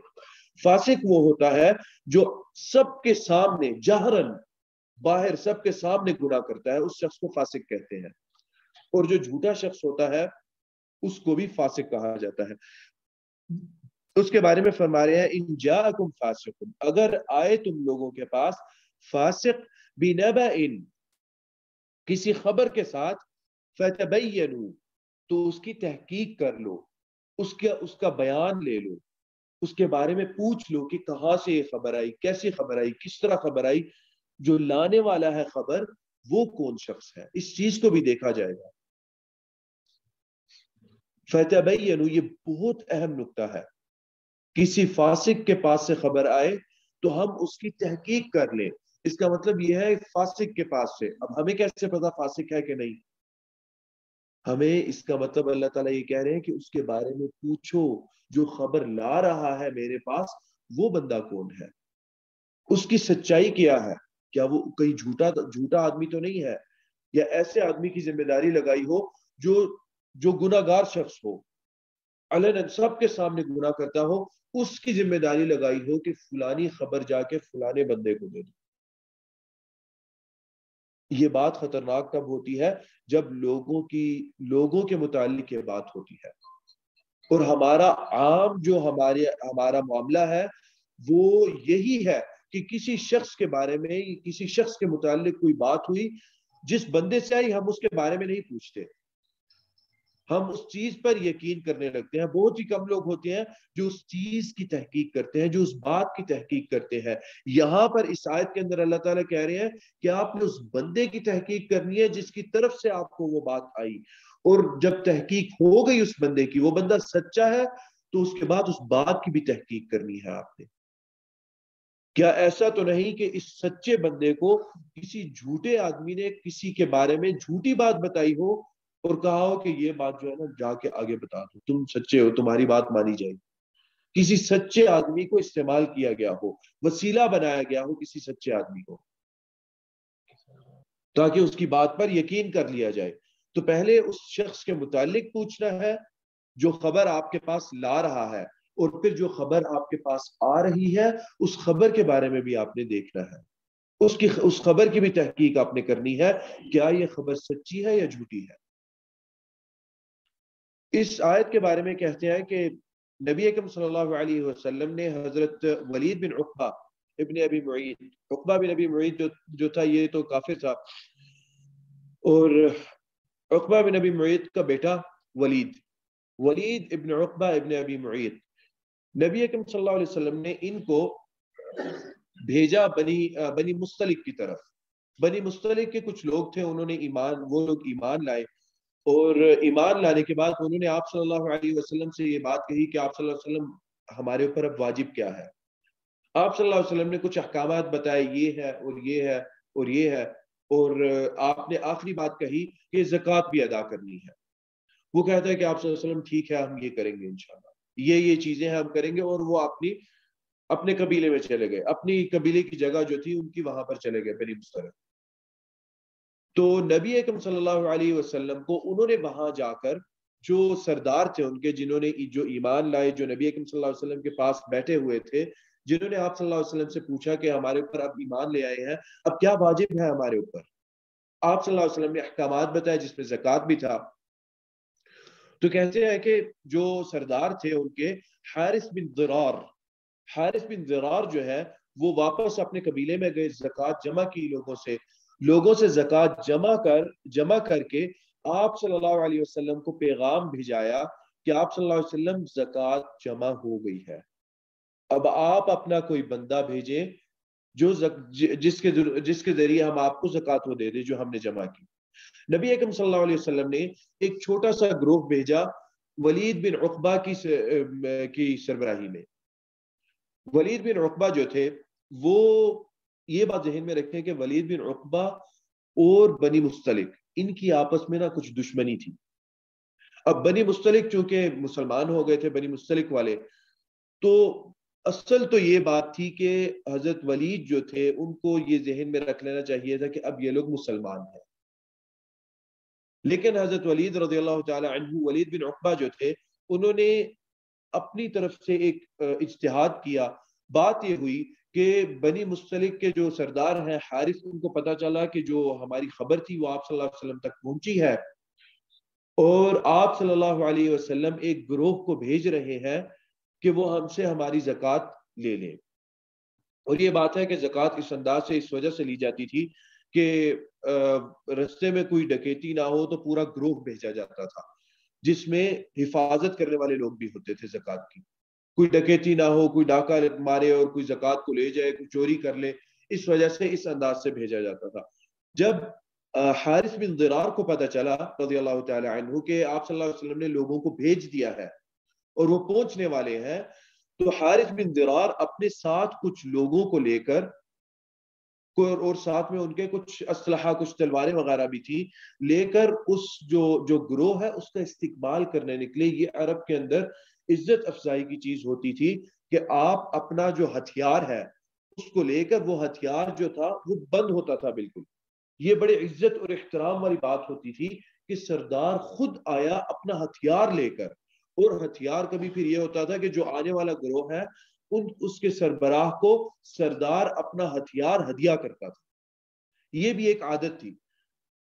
فاسق وہ ہوتا ہے جو سب کے سامنے جہرن، باہر سب کے سامنے گناہ کرتا ہے، اس شخص کو فاسق کہتے ہیں. اور جو جھوٹا شخص ہوتا ہے اس کو بھی فاسق کہا جاتا ہے. اس کے بارے میں فرما رہے ہیں، ان جاءکم فاسق، اگر آئے تم لوگوں کے پاس فاسق بنبأ، کسی خبر کے ساتھ، فتبینوا، تو اس کی تحقیق کر لو، اس کا بیان لے لو، اس کے بارے میں پوچھ لو کہ کہاں سے یہ خبر آئی، کیسی خبر آئی، کس طرح خبر آئی، جو لانے والا ہے خبر وہ کون شخص ہے، اس چیز کو بھی دیکھا جائے گا. فتبینوا، یہ بہت اہم نکتہ ہے. کسی فاسق کے پاس سے خبر آئے تو ہم اس کی تحقیق کر لیں. اس کا مطلب یہ ہے فاسق کے پاس سے. اب ہمیں کیسے پتا فاسق ہے کہ نہیں؟ ہمیں اس کا مطلب اللہ تعالیٰ یہ کہہ رہے ہیں کہ اس کے بارے میں پوچھو، جو خبر لا رہا ہے میرے پاس وہ بندہ کون ہے، اس کی سچائی کیا ہے، کیا وہ کہیں جھوٹا آدمی تو نہیں ہے، یا ایسے آدمی کی ذمہ داری لگائی ہو جو گناہ گار شخص ہو، علن سب کے سامنے گناہ کرتا ہو، اس کی ذمہ داری لگائی ہو کہ فلانی خبر جا کے فلانے بندے کو دے دو. یہ بات خطرناک کب ہوتی ہے؟ جب لوگوں کے متعلق یہ بات ہوتی ہے. اور ہمارا عام جو ہمارا معاملہ ہے وہ یہی ہے کہ کسی شخص کے بارے میں، کسی شخص کے متعلق کوئی بات ہوئی، جس بندے سے آئی ہم اس کے بارے میں نہیں پوچھتے، ہم اس چیز پر یقین کرنے لگتے ہیں. بہت ہی کم لوگ ہوتے ہیں جو اس چیز کی تحقیق کرتے ہیں، جو اس بات کی تحقیق کرتے ہیں. یہاں پر اس آیت کے اندر اللہ تعالیٰ کہہ رہے ہیں کہ آپ نے اس بندے کی تحقیق کرنی ہے جس کی طرف سے آپ کو وہ بات آئی. اور جب تحقیق ہو گئی اس بندے کی، وہ بندہ سچا ہے، تو اس کے بعد اس بات کی بھی تحقیق کرنی ہے آپ نے. کیا ایسا تو نہیں کہ اس سچے بندے کو کسی جھوٹے آدمی نے کسی کے بارے میں جھوٹی بات بتائی ہو اور کہا ہو کہ یہ بات جو ہے نا جا کے آگے بتا دو، تم سچے ہو، تمہاری بات مانی جائے گی. کسی سچے آدمی کو استعمال کیا گیا ہو، وسیلہ بنایا گیا ہو کسی سچے آدمی کو. تاکہ اس کی بات پر یقین کر لیا جائے۔ تو پہلے اس شخص کے متعلق پوچھنا ہے جو خبر آپ کے پاس لا رہا ہے، اور پھر جو خبر آپ کے پاس آ رہی ہے اس خبر کے بارے میں بھی آپ نے دیکھنا ہے، اس خبر کی بھی تحقیق آپ نے کرنی ہے، کیا یہ خبر سچی ہے یا جھوٹی ہے۔ اس آیت کے بارے میں کہتے ہیں کہ نبی اکرم صلی اللہ علیہ وسلم نے حضرت ولید بن عقبہ ابن ابی معیط، عقبہ بن ابی معیط جو تھا یہ تو کافر تھا، اور عقبہ بن ابی معیط کا بیٹا ولید ابن عقبہ ابن ابی معیط، نبی اکرم صلی اللہ علیہ وسلم نے ان کو بھیجا بنی مستلق کی طرف۔ بنی مستلق کے کچھ لوگ تھے، انہوں نے وہ لوگ ایمان لائے، اور ایمان لانے کے بعد انہوں نے آپ صلی اللہ علیہ وسلم سے یہ بات کہی کہ آپ صلی اللہ علیہ وسلم ہمارے اوپر اب واجب کیا ہے۔ آپ صلی اللہ علیہ وسلم نے کچھ احکامات بتائے، یہ ہے اور یہ ہے اور یہ ہے، اور آپ نے آخری بات کہی کہ زکوٰۃ بھی ادا کرنی ہے۔ وہ کہتا ہے کہ آپ صلی اللہ علیہ وسلم ٹھیک ہے ہم یہ کریں گے انشاءاللہ، یہ چیزیں ہم کریں گے، اور وہ اپنے قبیلے میں چلے گئے، اپنی قبیلے کی جگہ جو تھی ان کی وہاں پر چلے گئے بنی مستلق۔ تو نبی اکرم صلی اللہ علیہ وسلم کو انہوں نے وہاں جا کر جو سردار تھے ان کے، جنہوں نے جو ایمان لائے، جو نبی اکرم صلی اللہ علیہ وسلم کے پاس بیٹھے ہوئے تھے، جنہوں نے آپ صلی اللہ علیہ وسلم سے پوچھا کہ ہمارے اوپر اب ایمان لے آئے ہیں، اب کیا واجب ہے ہمارے اوپر۔ آپ صلی اللہ علیہ وسلم نے احکامات بتائے جس میں زکوٰۃ بھی تھا۔ تو کہتے ہیں کہ جو سردار تھے ان کے، حارث بن ضرار جو ہے وہ واپس اپنے قبیلے میں گئے، زکوٰۃ جمع کی لوگوں سے زکوٰۃ جمع کر کے آپ صلی اللہ علیہ وسلم کو پیغام بھیجایا کہ آپ صلی اللہ علیہ وسلم زکوٰۃ جمع ہو گئی ہے، اب آپ اپنا کوئی بندہ بھیجیں جس کے ذریعے ہم آپ کو زکوٰۃ وہ دے دیں جو ہم نے جمع کی۔ نبی اکرم صلی اللہ علیہ وسلم نے ایک چھوٹا سا گروہ بھیجا ولید بن عقبہ کی سربراہی میں۔ ولید بن عقبہ جو تھے وہ، یہ بات ذہن میں رکھیں کہ ولید بن عقبہ اور بنی مستلق ان کی آپس میں کچھ دشمنی تھی۔ اب بنی مستلق چونکہ مسلمان ہو گئے تھے، بنی مستلق والے، تو اصل تو یہ بات تھی کہ حضرت ولید جو تھے ان کو یہ ذہن میں رکھ لینا چاہیے تھا کہ اب یہ لوگ مسلمان ہیں، لیکن حضرت ولید رضی اللہ تعالی عنہ، ولید بن عقبہ جو تھے، انہوں نے اپنی طرف سے ایک اجتہاد کیا۔ بات یہ ہوئی کہ بنی مستلق کے جو سردار ہیں حارث، ان کو پتا چلا کہ جو ہماری خبر تھی وہ آپ صلی اللہ علیہ وسلم تک پہنچی ہے، اور آپ صلی اللہ علیہ وسلم ایک گروہ کو بھیج رہے ہیں کہ وہ ہم سے ہماری زکوٰۃ لے لیں۔ اور یہ بات ہے کہ زکوٰۃ اس انداز سے اس وجہ سے لی جاتی تھی کہ رستے میں کوئی ڈکیتی نہ ہو، تو پورا گروہ بھیجا جاتا تھا جس میں حفاظت کرنے والے لوگ بھی ہوتے تھے زکوٰۃ کی، کوئی ڈکیتی نہ ہو، کوئی ڈاکہ مارے اور کوئی زکوٰۃ کو لے جائے، کوئی چوری کر لے، اس وجہ سے اس انداز سے بھیجا جاتا تھا۔ جب حارث بن ضرار کو پتہ چلا رضی اللہ تعالی عنہ کہ آپ صلی اللہ علیہ وسلم نے لوگوں کو بھیج دیا ہے اور وہ پہنچنے والے ہیں، تو حارث بن ضرار اپنے ساتھ کچھ لوگوں کو لے کر، اور ساتھ میں ان کے کچھ اسلحہ، کچھ تلواریں وغیرہ بھی تھی، لے کر اس جو گروہ ہے اس کا استقبال کرنے نکلے۔ یہ عرب کے اندر عزت افزائی کی چیز ہوتی تھی کہ آپ اپنا جو ہتھیار ہے اس کو لے کر، وہ ہتھیار جو تھا وہ بند ہوتا تھا بالکل۔ یہ بڑے عزت اور احترام والی بات ہوتی تھی کہ سردار خود آیا اپنا ہتھیار لے کر، اور ہتھیار کبھی پھر یہ ہوتا تھا کہ جو آنے والا گروہ ہے اس کے سربراہ کو سردار اپنا ہتھیار ہدیہ کرتا تھا، یہ بھی ایک عادت تھی۔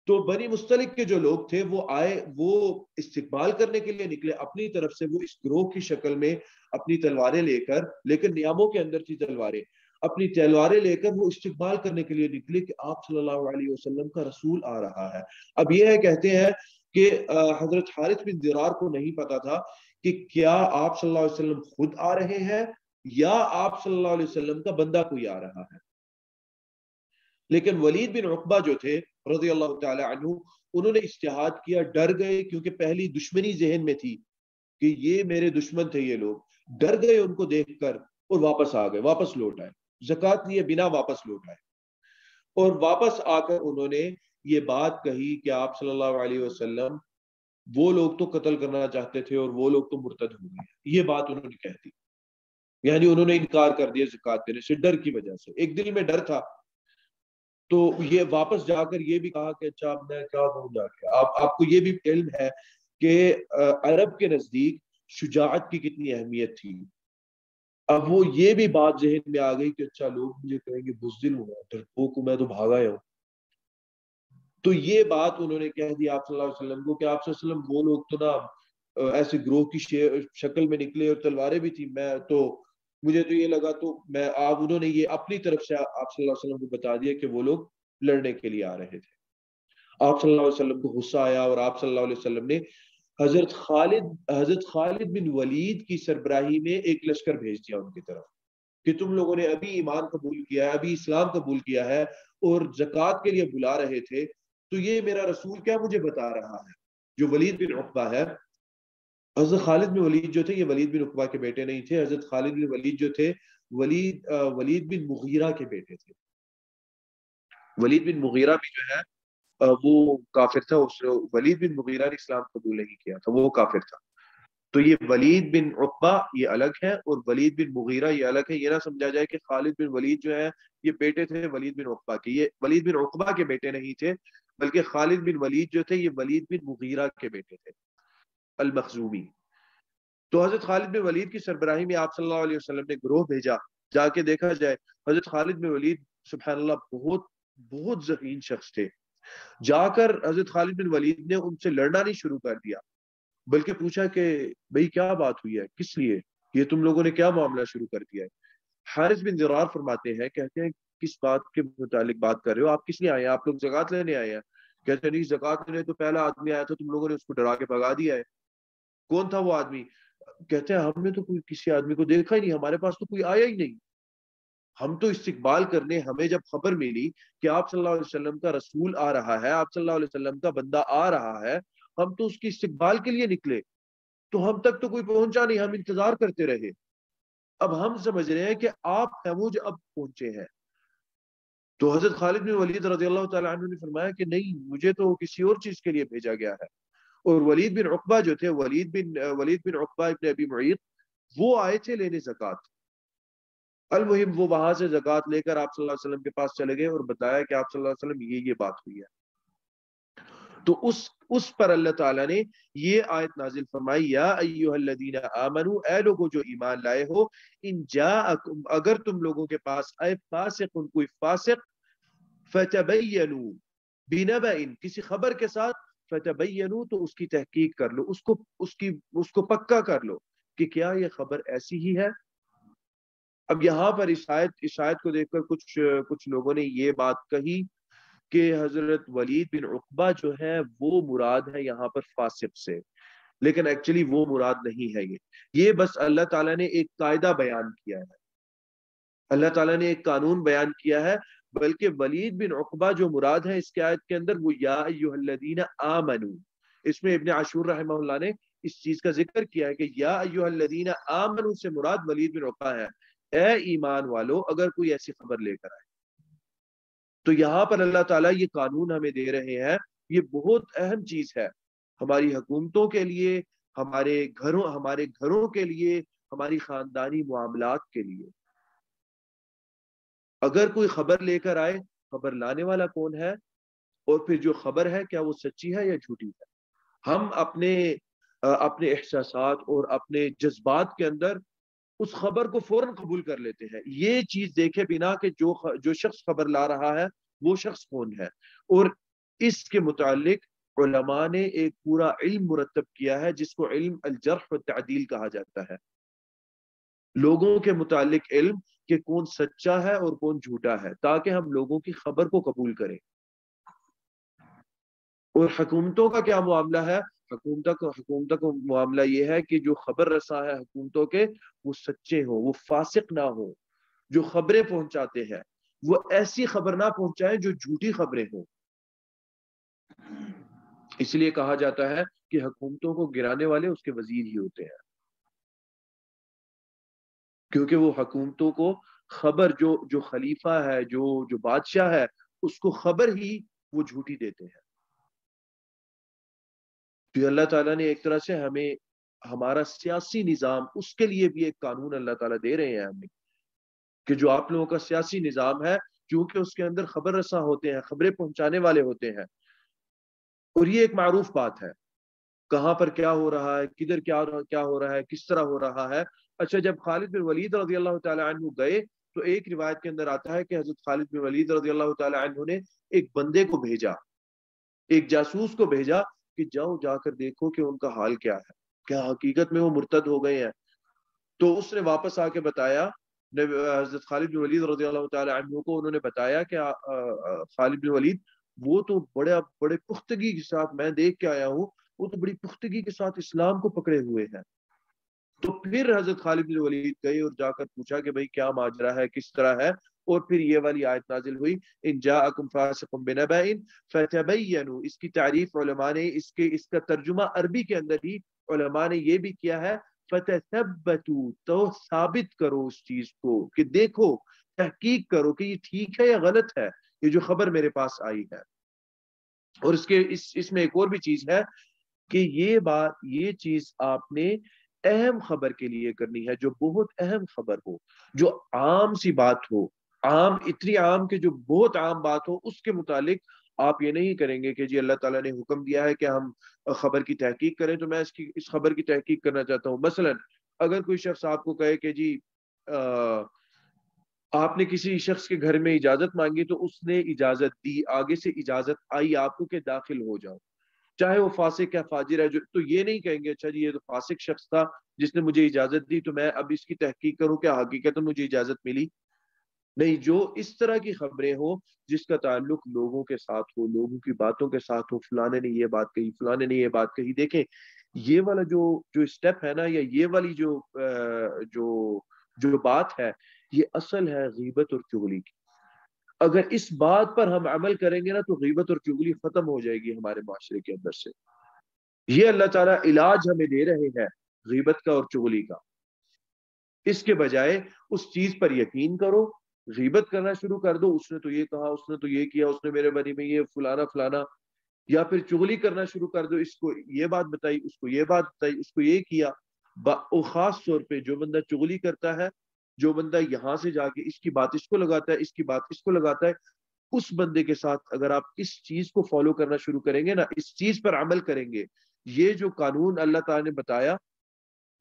تو بنی مستلق کے جو لوگ تھے وہ آئے، وہ استقبال کرنے کے لیے نکلے اپنی طرف سے، وہ اس گروہ کی شکل میں اپنی تلواریں لے کر، لیکن نیاموں کے اندر تھی تلواریں، اپنی تلواریں لے کر وہ استقبال کرنے کے لیے نکلے کہ آپ صلی اللہ علیہ وسلم کا رسول آ رہا ہے۔ اب یہ ہے، کہتے ہیں کہ حضرت حارث بن ضرار کو نہیں پتا تھا کہ کیا آپ صلی اللہ علیہ وسلم خود آ رہے ہیں یا آپ صلی اللہ علیہ وسلم کا بندہ کوئی آ رہا ہے۔ لیکن ولید بن عقبہ جو تھے رضی اللہ تعالی عنہ، انہوں نے اجتہاد کیا، ڈر گئے کیونکہ پہلی دشمنی ذہن میں تھی کہ یہ میرے دشمن تھے، یہ لوگ ڈر گئے ان کو دیکھ کر، اور واپس آ گئے، واپس لوٹ آئے، زکوٰۃ لیے بنا واپس لوٹ آئے، اور واپس آ کر انہوں نے یہ بات کہی کہ آپ صلی اللہ علیہ وسلم وہ لوگ تو قتل کرنا چاہتے تھے اور وہ لوگ تو مرتد ہو گئے، یہ بات انہوں نے کہہ دی، یعنی انہوں نے انکار کر دیا زکوٰۃ دینے سے، ڈر کی وجہ سے، ایک دل میں ڈر تھا۔ تو یہ واپس جا کر یہ بھی کہا کہ اچھا میں کیا کہوں جا کے، آپ کو یہ بھی علم ہے کہ عرب کے نزدیک شجاعت کی کتنی اہمیت تھی۔ اب وہ یہ بھی بات ذہن میں آ گئی کہ اچھا لوگ مجھے کہیں گے بزدل ہوں ڈرپوک ہوں، میں تو بھاگا ہوں۔ تو یہ بات انہوں نے کہہ دی آپ صلی اللہ علیہ وسلم کو کہ آپ صلی اللہ علیہ وسلم وہ لوگ تو نا ایسے گروہ کی شکل میں نکلے اور تلواریں بھی تھی، میں تو مجھے تو یہ لگا، تو میں آپ انہوں نے یہ اپنی طرف سے آپ صلی اللہ علیہ وسلم کو بتا دیا کہ وہ لوگ لڑنے کے لیے آ رہے تھے۔ آپ صلی اللہ علیہ وسلم کو غصہ آیا اور آپ صلی اللہ علیہ وسلم نے حضرت خالد بن ولید کی سربراہی میں ایک لشکر بھیج دیا ان کی طرف کہ تم لوگوں نے ابھی ایمان قبول کیا ہے، ابھی اسلام قبول کیا ہے اور زکوٰۃ کے لیے بلا رہے تھے، تو یہ میرا رسول کیا مجھے بتا رہا ہے، جو ولید بن عقبہ ہے۔ حضرت خالد بن ولید جو تھے یہ ولید بن عقبہ کے بیٹے نہیں تھے، حضرت خالد بن ولید جو تھے ولید بن مغیرہ کے بیٹے تھے۔ ولید بن مغیرہ بھی جو ہے وہ کافر تھا، ولید بن مغیرہ نے اسلام قبول نہیں کیا تھا، وہ کافر تھا۔ تو یہ ولید بن عقبہ یہ الگ ہے اور ولید بن مغیرہ یہ الگ ہے۔ یہ نہ سمجھا جائے کہ خالد بن ولید جو ہے یہ بیٹے تھے ولید بن عقبہ کے، یہ ولید بن عقبہ کے بیٹے نہیں تھے، بلکہ خالد بن ولید جو تھے یہ ولید بن مغیرہ کے بیٹے تھے المخزومی۔ تو حضرت خالد بن ولید کی سربراہی میں آپ صلی اللہ علیہ وسلم نے گروہ بھیجا، جا کے دیکھا جائے حضرت خالد بن ولید سبحان اللہ بہت بہت ذہین شخص تھے۔ جا کر حضرت خالد بن ولید نے ان سے لڑنا نہیں شروع کر دیا، بلکہ پوچھا کہ بھئی کیا بات ہوئی ہے، کس لیے یہ تم لوگوں نے کیا معاملہ شروع کر دیا ہے؟ حارث بن ضرار فرماتے ہیں، کہتے ہیں کس بات کے متعلق بات کر رہے ہو، آپ کس لیے آئے ہیں؟ آپ لوگ زکوٰۃ لینے آئے ہیں؟ کہتے ہیں نہیں، زکوٰۃ لینے تو پہلا آدمی آیا تھا، تم لوگوں نے اس کو ڈرا کے بھگا دیا ہے۔ کون تھا وہ آدمی؟ کہتے ہیں ہم نے تو کوئی کسی آدمی کو دیکھا ہی نہیں، ہمارے پاس تو کوئی آیا ہی نہیں، ہم تو استقبال کرنے، ہمیں جب خبر ملی کہ آپ صلی اللہ علیہ وسلم کا رسول آ رہا ہے، آپ صلی اللہ علیہ وسلم کا بندہ آ رہا ہے، ہم تو اس کی استقبال کے لیے نکلے، تو ہم تک تو کوئی پہنچا نہیں، ہم انتظار کرتے رہے، اب ہم سمجھ رہے ہیں کہ آپ ہیں وہ جو اب پہنچے ہیں۔ تو حضرت خالد بن ولید رضی اللہ تعالیٰ عنہ نے فرمایا کہ نہیں، مجھے تو کسی اور چیز کے لیے بھیجا گیا ہے۔ اور ولید بن عقبہ جو تھے، ولید بن عقبہ ابن ابی معیط، وہ آئے تھے لینے زکوٰۃ۔ المہم وہ وہاں سے زکوٰۃ لے کر آپ صلی اللہ علیہ وسلم کے پاس چلے گئے اور بتایا کہ آپ صلی اللہ علیہ وسلم یہ بات ہوئی ہے۔ تو اس پر اللہ تعالیٰ نے یہ آیت نازل فرمائی، یا ایھا الذین آمنوا، اے لوگوں جو ایمان لائے ہو، ان جاءکم، اگر تم لوگوں کے پاس آئے فاسق، کوئی فاسق، فتبینوا، بنبأ، کسی خبر کے ساتھ، فتبینوا، تو اس کی تحقیق کر لو، اس کو پکا کر لو کہ کیا یہ خبر ایسی ہی ہے۔ اب یہاں پر اس آیت کو دیکھ کر کچھ لوگوں نے یہ بات کہی کہ حضرت ولید بن عقبہ جو ہے وہ مراد ہے یہاں پر فاسق سے، لیکن ایکچولی وہ مراد نہیں ہے۔ یہ بس اللہ تعالیٰ نے ایک قاعدہ بیان کیا ہے، اللہ تعالیٰ نے ایک قانون بیان کیا ہے، بلکہ ولید بن عقبہ جو مراد ہے اس کے آیت کے اندر وہ یا ایھا الذین آمنوا، اس میں ابن عاشور رحمہ اللہ نے اس چیز کا ذکر کیا ہے کہ یا ایھا الذین آمنوا سے مراد ولید بن عقبہ ہے، اے ایمان والو اگر کوئی ایسی خبر لے کر آئے۔ تو یہاں پر اللہ تعالیٰ یہ قانون ہمیں دے رہے ہیں، یہ بہت اہم چیز ہے ہماری حکومتوں کے لیے، ہمارے گھروں کے لیے، ہماری خاندانی معاملات کے لیے۔ اگر کوئی خبر لے کر آئے، خبر لانے والا کون ہے، اور پھر جو خبر ہے کیا وہ سچی ہے یا جھوٹی ہے۔ ہم اپنے احساسات اور اپنے جذبات کے اندر اس خبر کو فوراً قبول کر لیتے ہیں، یہ چیز دیکھے بنا کہ جو شخص خبر لا رہا ہے وہ شخص کون ہے۔ اور اس کے متعلق علماء نے ایک پورا علم مرتب کیا ہے جس کو علم الجرح والتعدیل کہا جاتا ہے، لوگوں کے متعلق علم کہ کون سچا ہے اور کون جھوٹا ہے، تاکہ ہم لوگوں کی خبر کو قبول کریں۔ اور حکومتوں کا کیا معاملہ ہے؟ حکومتوں کا معاملہ یہ ہے کہ جو خبر رساں ہے حکومتوں کے، وہ سچے ہوں، وہ فاسق نہ ہوں، جو خبریں پہنچاتے ہیں وہ ایسی خبر نہ پہنچائیں جو جھوٹی خبریں ہوں۔ اس لیے کہا جاتا ہے کہ حکومتوں کو گرانے والے اس کے وزیر ہی ہوتے ہیں، کیونکہ وہ حکومتوں کو خبر جو خلیفہ ہے، جو بادشاہ ہے، اس کو خبر ہی وہ جھوٹی دیتے ہیں۔ تو اللہ تعالیٰ نے ایک طرح سے ہمیں ہمارا سیاسی نظام، اس کے لیے بھی ایک قانون اللہ تعالیٰ دے رہے ہیں ہمیں کہ جو آپ لوگوں کا سیاسی نظام ہے چونکہ اس کے اندر خبر رساں ہوتے ہیں، خبریں پہنچانے والے ہوتے ہیں، اور یہ ایک معروف بات ہے کہاں پر کیا ہو رہا ہے، کدھر کیا ہو رہا ہے، کس طرح ہو رہا ہے۔ اچھا، جب خالد بن ولید رضی اللہ تعالی عنہ گئے تو ایک روایت کے اندر آتا ہے کہ حضرت خالد بن ولید رضی اللہ تعالی عنہ نے ایک بندے کو بھیجا، ایک جاسوس کو بھیجا کہ جاؤ جا کر دیکھو کہ ان کا حال کیا ہے، کیا حقیقت میں وہ مرتد ہو گئے ہیں۔ تو اس نے واپس آ کے بتایا، حضرت خالد بن ولید رضی اللہ تعالی عنہ کو انہوں نے بتایا کہ خالد بن ولید وہ تو بڑے پختگی کے ساتھ، میں دیکھ کے آیا ہوں، وہ تو بڑی پختگی کے ساتھ اسلام کو پکڑے ہوئے ہیں۔ تو پھر حضرت خالد بن ولید گئے اور جا کر پوچھا کہ بھئی کیا ماجرا ہے، کس طرح ہے، اور پھر یہ والی آیت نازل ہوئی، ان جاءکم فاسق بنبأ فتبینوا۔ اس کی تعریف علماء نے اس کا ترجمہ عربی کے اندر ہی علماء نے یہ بھی کیا ہے، فتثبتوا، تو ثابت کرو اس چیز کو، کہ دیکھو تحقیق کرو کہ یہ ٹھیک ہے یا غلط ہے، یہ جو خبر میرے پاس آئی ہے۔ اور اس میں ایک اور بھی چیز ہے کہ یہ چیز آپ نے اہم خبر کے لیے کرنی ہے، جو بہت اہم خبر ہو، جو عام سی بات ہو، اتنی عام کہ جو بہت عام بات ہو، اس کے متعلق آپ یہ نہیں کریں گے کہ جی اللہ تعالیٰ نے حکم دیا ہے کہ ہم خبر کی تحقیق کریں تو میں اس خبر کی تحقیق کرنا چاہتا ہوں۔ مثلا اگر کوئی شخص آپ کو کہے کہ جی آپ نے کسی شخص کے گھر میں اجازت مانگی تو اس نے اجازت دی، آگے سے اجازت آئی آپ کو کہ داخل ہو جاؤ، چاہے وہ فاسق ہے فاجر ہے، تو یہ نہیں کہیں گے اچھا جی یہ تو فاسق شخص تھا جس نے مجھے اجازت دی تو میں اب اس کی تحقیق کروں کیا حقیقت مجھے اجازت ملی۔ نہیں، جو اس طرح کی خبریں ہو جس کا تعلق لوگوں کے ساتھ ہو، لوگوں کی باتوں کے ساتھ ہو، فلانے نے یہ بات کہی، فلانے نے یہ بات کہی، دیکھیں یہ والا جو اسٹیپ ہے نا، یا یہ والی جو بات ہے، یہ اصل ہے غیبت اور چغلی کی۔ اگر اس بات پر ہم عمل کریں گے نا تو غیبت اور چغلی ختم ہو جائے گی ہمارے معاشرے کے اندر سے۔ یہ اللہ تعالیٰ علاج ہمیں دے رہے ہیں غیبت کا اور چغلی کا۔ اس کے بجائے اس چیز پر یقین کرو، غیبت کرنا شروع کر دو، اس نے تو یہ کہا، اس نے تو یہ کیا، اس نے میرے بارے میں یہ فلانا فلانا، یا پھر چغلی کرنا شروع کر دو، اس کو یہ بات بتائی، اس کو یہ بات بتائی، اس کو یہ کیا۔ اور خاص طور پہ جو بندہ چغلی کرتا ہے، جو بندہ یہاں سے جا کے اس کی بات اس کو لگاتا ہے، اس کی بات اس کو لگاتا ہے، اس بندے کے ساتھ اگر آپ اس چیز کو فالو کرنا شروع کریں گے نا، اس چیز پر عمل کریں گے، یہ جو قانون اللہ تعالیٰ نے بتایا،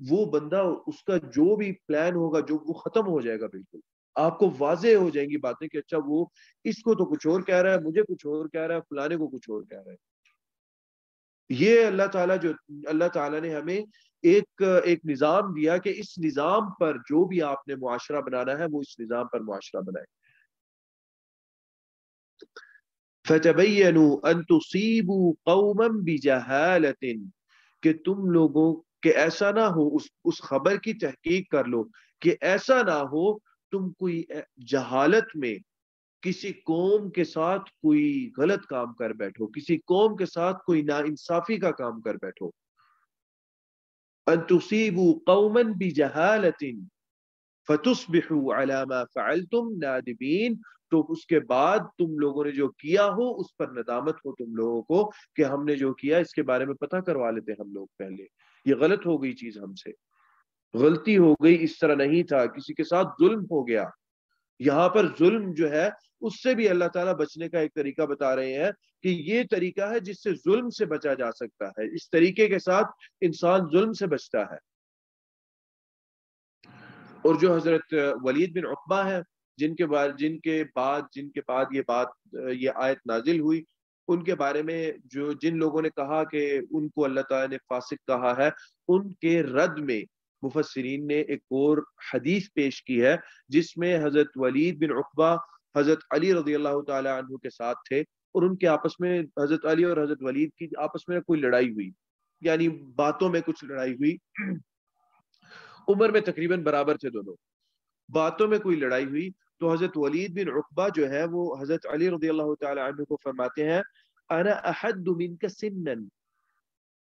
وہ بندہ اس کا جو بھی پلان ہوگا وہ ختم ہو جائے گا بالکل۔ آپ کو واضح ہو جائیں گی باتیں کہ اچھا وہ اس کو تو کچھ اور کہہ رہا ہے، مجھے کچھ اور کہہ رہا ہے، فلانے کو کچھ اور کہہ رہا ہے۔ یہ اللہ تعالیٰ نے ہمیں ایک نظام دیا کہ اس نظام پر جو بھی آپ نے معاشرہ بنانا ہے وہ اس نظام پر معاشرہ بنائے۔ فَتَبَيَّنُوا أَن تُصِيبُوا قَوْمًا بِجَهَالَةٍ، کہ تم لوگوں کہ ایسا نہ ہو، اس خبر کی تحقیق کر لو کہ ایسا نہ ہو تم کوئی جہالت میں کسی قوم کے ساتھ کوئی غلط کام کر بیٹھو، کسی قوم کے ساتھ کوئی ناانصافی کا کام کر بیٹھو۔ ان تصیبوا قوما بجہالۃ فتصبحوا علی ما فعلتم نادمین، تو اس کے بعد تم لوگوں نے جو کیا ہو اس پر ندامت ہو تم لوگوں کو کہ ہم نے جو کیا اس کے بارے میں پتہ کروا لیتے ہم لوگ پہلے، یہ غلط ہو گئی چیز، ہم سے غلطی ہو گئی، اس طرح نہیں تھا، کسی کے ساتھ ظلم ہو گیا۔ یہاں پر ظلم جو ہے اس سے بھی اللہ تعالیٰ بچنے کا ایک طریقہ بتا رہے ہیں کہ یہ طریقہ ہے جس سے ظلم سے بچا جا سکتا ہے، اس طریقے کے ساتھ انسان ظلم سے بچتا ہے۔ اور جو حضرت ولید بن عقبہ ہے جن کے بعد یہ آیت نازل ہوئی، ان کے بارے میں جن لوگوں نے کہا کہ ان کو اللہ تعالیٰ نے فاسق کہا ہے، ان کے رد میں مفسرین نے ایک اور حدیث پیش کی ہے جس میں حضرت ولید بن عقبہ حضرت علی رضی اللہ تعالی عنہ کے ساتھ تھے، اور ان کے آپس میں حضرت علی اور حضرت ولید کی آپس میں کوئی لڑائی ہوئی، یعنی باتوں میں کچھ لڑائی ہوئی، عمر میں تقریباً برابر تھے دونوں، باتوں میں کوئی لڑائی ہوئی، تو حضرت ولید بن عقبہ جو ہے وہ حضرت علی رضی اللہ تعالی عنہ کو فرماتے ہیں انا احد منک سنا،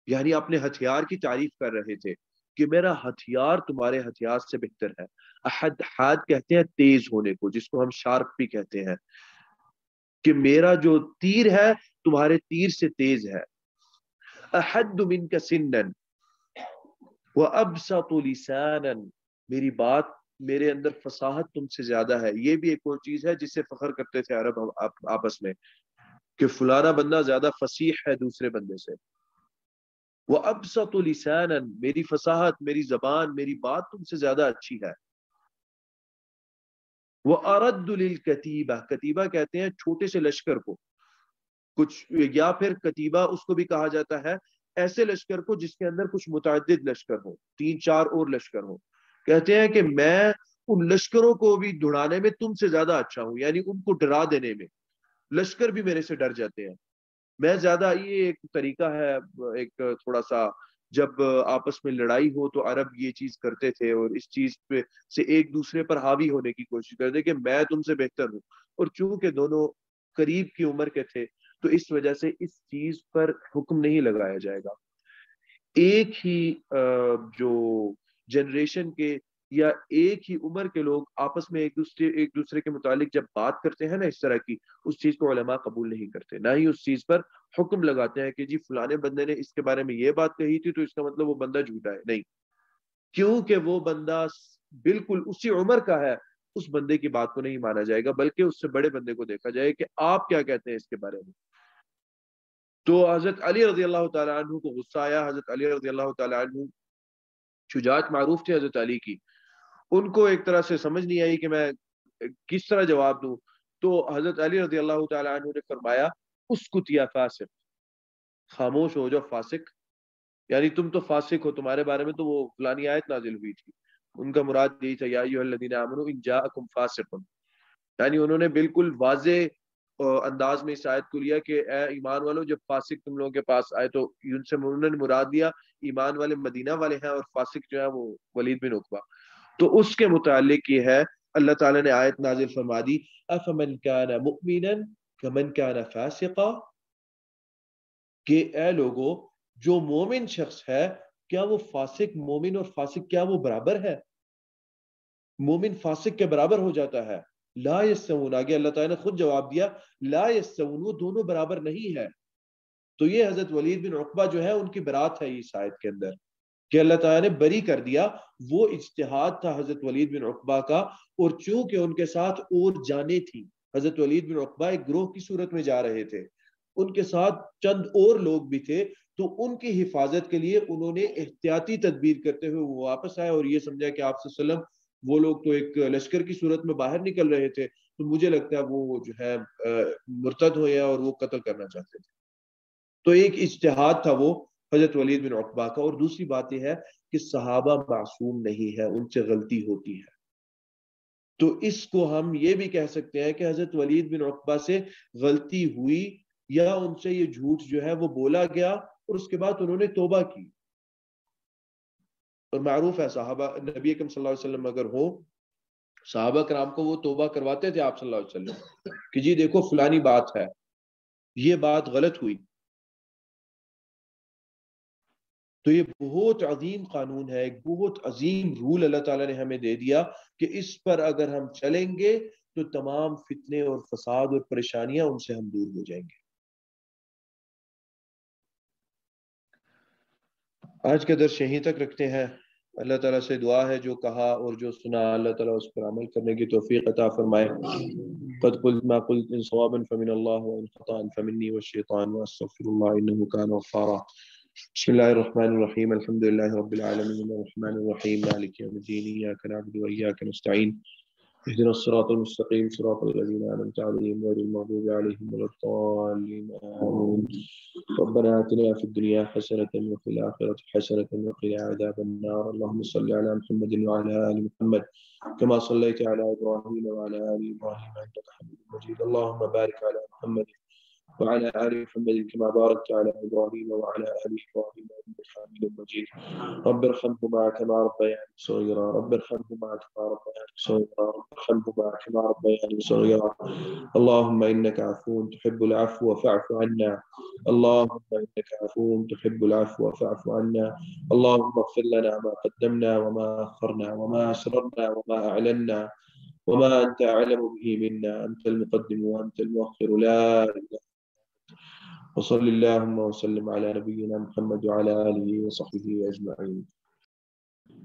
یعنی اپنے ہتھیار کی تعریف کر رہے تھے کہ میرا ہتھیار تمہارے ہتھیار سے بہتر ہے۔ احد، حاد کہتے ہیں تیز ہونے کو، جس کو ہم شارپ بھی کہتے ہیں، کہ میرا جو تیر ہے تمہارے تیر سے تیز ہے۔ احد منک سنا وابسط لسانا، میری بات میرے اندر فصاحت تم سے زیادہ ہے. یہ بھی ایک اور چیز ہے جس سے فخر کرتے تھے عرب آپس میں کہ فلانا بندہ زیادہ فصیح ہے دوسرے بندے سے. وَأَبْسَطُ لِسَانًا، میری فصاحت، میری زبان، میری بات تم سے زیادہ اچھی ہے. وَأَرَدُّ لِلْكَتِيبَةِ، کتیبہ کہتے ہیں چھوٹے سے لشکر کو، کچھ یا پھر کتیبہ اس کو بھی کہا جاتا ہے ایسے لشکر کو جس کے اندر کچھ متعدد لشکر ہو، 3 4 اور لشکر ہو. کہتے ہیں کہ میں ان لشکروں کو بھی دڑانے میں تم سے زیادہ اچھا ہوں، یعنی ان کو ڈرا دینے میں لشکر بھی میرے سے ڈر جاتے ہیں. میں زیادہ، یہ ایک طریقہ ہے، ایک تھوڑا سا جب آپس میں لڑائی ہو تو عرب یہ چیز کرتے تھے اور اس چیز پہ سے ایک دوسرے پر حاوی ہونے کی کوشش کرتے کہ میں تم سے بہتر ہوں. اور چونکہ دونوں قریب کی عمر کے تھے تو اس وجہ سے اس چیز پر حکم نہیں لگایا جائے گا. ایک ہی جو جنریشن کے یا ایک ہی عمر کے لوگ آپس میں ایک دوسرے کے متعلق جب بات کرتے ہیں نا اس طرح کی، اس چیز کو علماء قبول نہیں کرتے، نہ ہی اس چیز پر حکم لگاتے ہیں کہ جی فلانے بندے نے اس کے بارے میں یہ بات کہی تھی تو اس کا مطلب وہ بندہ جھوٹا ہے. نہیں، کیونکہ وہ بندہ بالکل اسی عمر کا ہے، اس بندے کی بات کو نہیں مانا جائے گا، بلکہ اس سے بڑے بندے کو دیکھا جائے کہ آپ کیا کہتے ہیں اس کے بارے میں. تو حضرت علی رضی اللہ تعالیٰ عنہ کو غصہ آیا. حضرت علی رضی اللہ تعالیٰ عنہ شجاعت معروف تھی حضرت علی کی، ان کو ایک طرح سے سمجھ نہیں آئی کہ میں کس طرح جواب دوں. تو حضرت علی رضی اللہ تعالیٰ عنہ نے فرمایا اسکت یا فاسق، خاموش ہو جاؤ فاسق، یعنی تم تو فاسق ہو، تمہارے بارے میں تو وہ فلانی آیت نازل ہوئی تھی. ان کا مراد یہی تھا یا ایھا الذین آمنوا ان جاءکم فاسق، یعنی انہوں نے بالکل واضح انداز میں اس آیت کو لیا کہ اے ایمان والو جب فاسق تم لوگوں کے پاس آئے تو ان سے انہوں نے مراد لیا ایمان والے مدینہ والے ہیں اور فاسق جو ہے وہ ولید بن عقبہ. تو اس کے متعلق یہ ہے اللہ تعالیٰ نے آیت نازل فرما دی افمن کان مؤمنا کمن کان فاسقا، کہ اے لوگو جو مومن شخص ہے کیا وہ فاسق، مومن اور فاسق کیا وہ برابر ہے؟ مومن فاسق کے برابر ہو جاتا ہے. لا یستوون، آگے اللہ تعالیٰ نے خود جواب دیا لا یستوون، وہ دونوں برابر نہیں ہے. تو یہ حضرت ولید بن عقبہ جو ہے ان کی برات ہے اس آیت کے اندر کہ اللہ تعالیٰ نے بری کر دیا. وہ اجتہاد تھا حضرت ولید بن عقبہ کا، اور چونکہ ان کے ساتھ اور جانیں تھیں، حضرت ولید بن عقبہ ایک گروہ کی صورت میں جا رہے تھے، ان کے ساتھ چند اور لوگ بھی تھے، تو ان کی حفاظت کے لیے انہوں نے احتیاطی تدبیر کرتے ہوئے وہ واپس آئے اور یہ سمجھا کہ آپ صلی اللہ علیہ وسلم وہ لوگ تو ایک لشکر کی صورت میں باہر نکل رہے تھے، تو مجھے لگتا ہے وہ جو ہے مرتد ہوئے اور وہ قتل کرنا چاہتے تھے. تو ایک اجتہاد تھا وہ حضرت ولید بن عقبہ کا. اور دوسری بات یہ ہے کہ صحابہ معصوم نہیں ہے، ان سے غلطی ہوتی ہے. تو اس کو ہم یہ بھی کہہ سکتے ہیں کہ حضرت ولید بن عقبہ سے غلطی ہوئی یا ان سے یہ جھوٹ جو ہے وہ بولا گیا اور اس کے بعد انہوں نے توبہ کی. اور معروف ہے صحابہ نبی اکرم صلی اللہ علیہ وسلم اگر ہو، صحابہ کرام کو وہ توبہ کرواتے تھے آپ صلی اللہ علیہ وسلم کہ جی دیکھو فلانی بات ہے، یہ بات غلط ہوئی. تو یہ بہت عظیم قانون ہے، ایک بہت عظیم رول اللہ تعالیٰ نے ہمیں دے دیا کہ اس پر اگر ہم چلیں گے تو تمام فتنے اور فساد اور پریشانیاں ان سے ہم دور ہو جائیں گے. آج کا درس یہیں تک رکھتے ہیں. اللہ تعالیٰ سے دعا ہے جو کہا اور جو سنا اللہ تعالیٰ اس پر عمل کرنے کی توفیق عطا فرمائے. قد قلت ما قلت ان صوابا فمن الله وان خطأ فمني والشيطان واستغفر الله انه كان غفارا. بسم الله الرحمن الرحيم الحمد لله رب العالمين الرحمن الرحيم مالك يوم الدين اياك نعبد واياك نستعين اهدنا الصراط المستقيم صراط الذين أنعمت عليهم غير المغضوب عليهم ولا الضالين آمين. ربنا آتنا في الدنيا حسنة وفي الآخرة حسنة وقنا عذاب النار. اللهم صل على محمد وعلى آل محمد كما صليت على إبراهيم وعلى آل إبراهيم إنك حميد مجيد. اللهم بارك على محمد وعلى آل محمد كما باركت على إبراهيم وعلى آل إبراهيم إنك حميد مجيد. رب ارحمهما كما ربياني صغيرا رب ارحمهما كما ربياني صغيرا رب ارحمهما كما ربياني صغيرا. اللهم إنك عفو تحب العفو فاعف عنا. اللهم إنك عفو تحب العفو فاعف عنا. اللهم اغفر لنا ما قدمنا وما أخرنا وما أسررنا وما أعلنا وما أنت أعلم به منا. أنت المقدم وأنت المؤخر لا إله. وصل اللهم وسلم على نبينا محمد وعلى آله وصحبه أجمعين.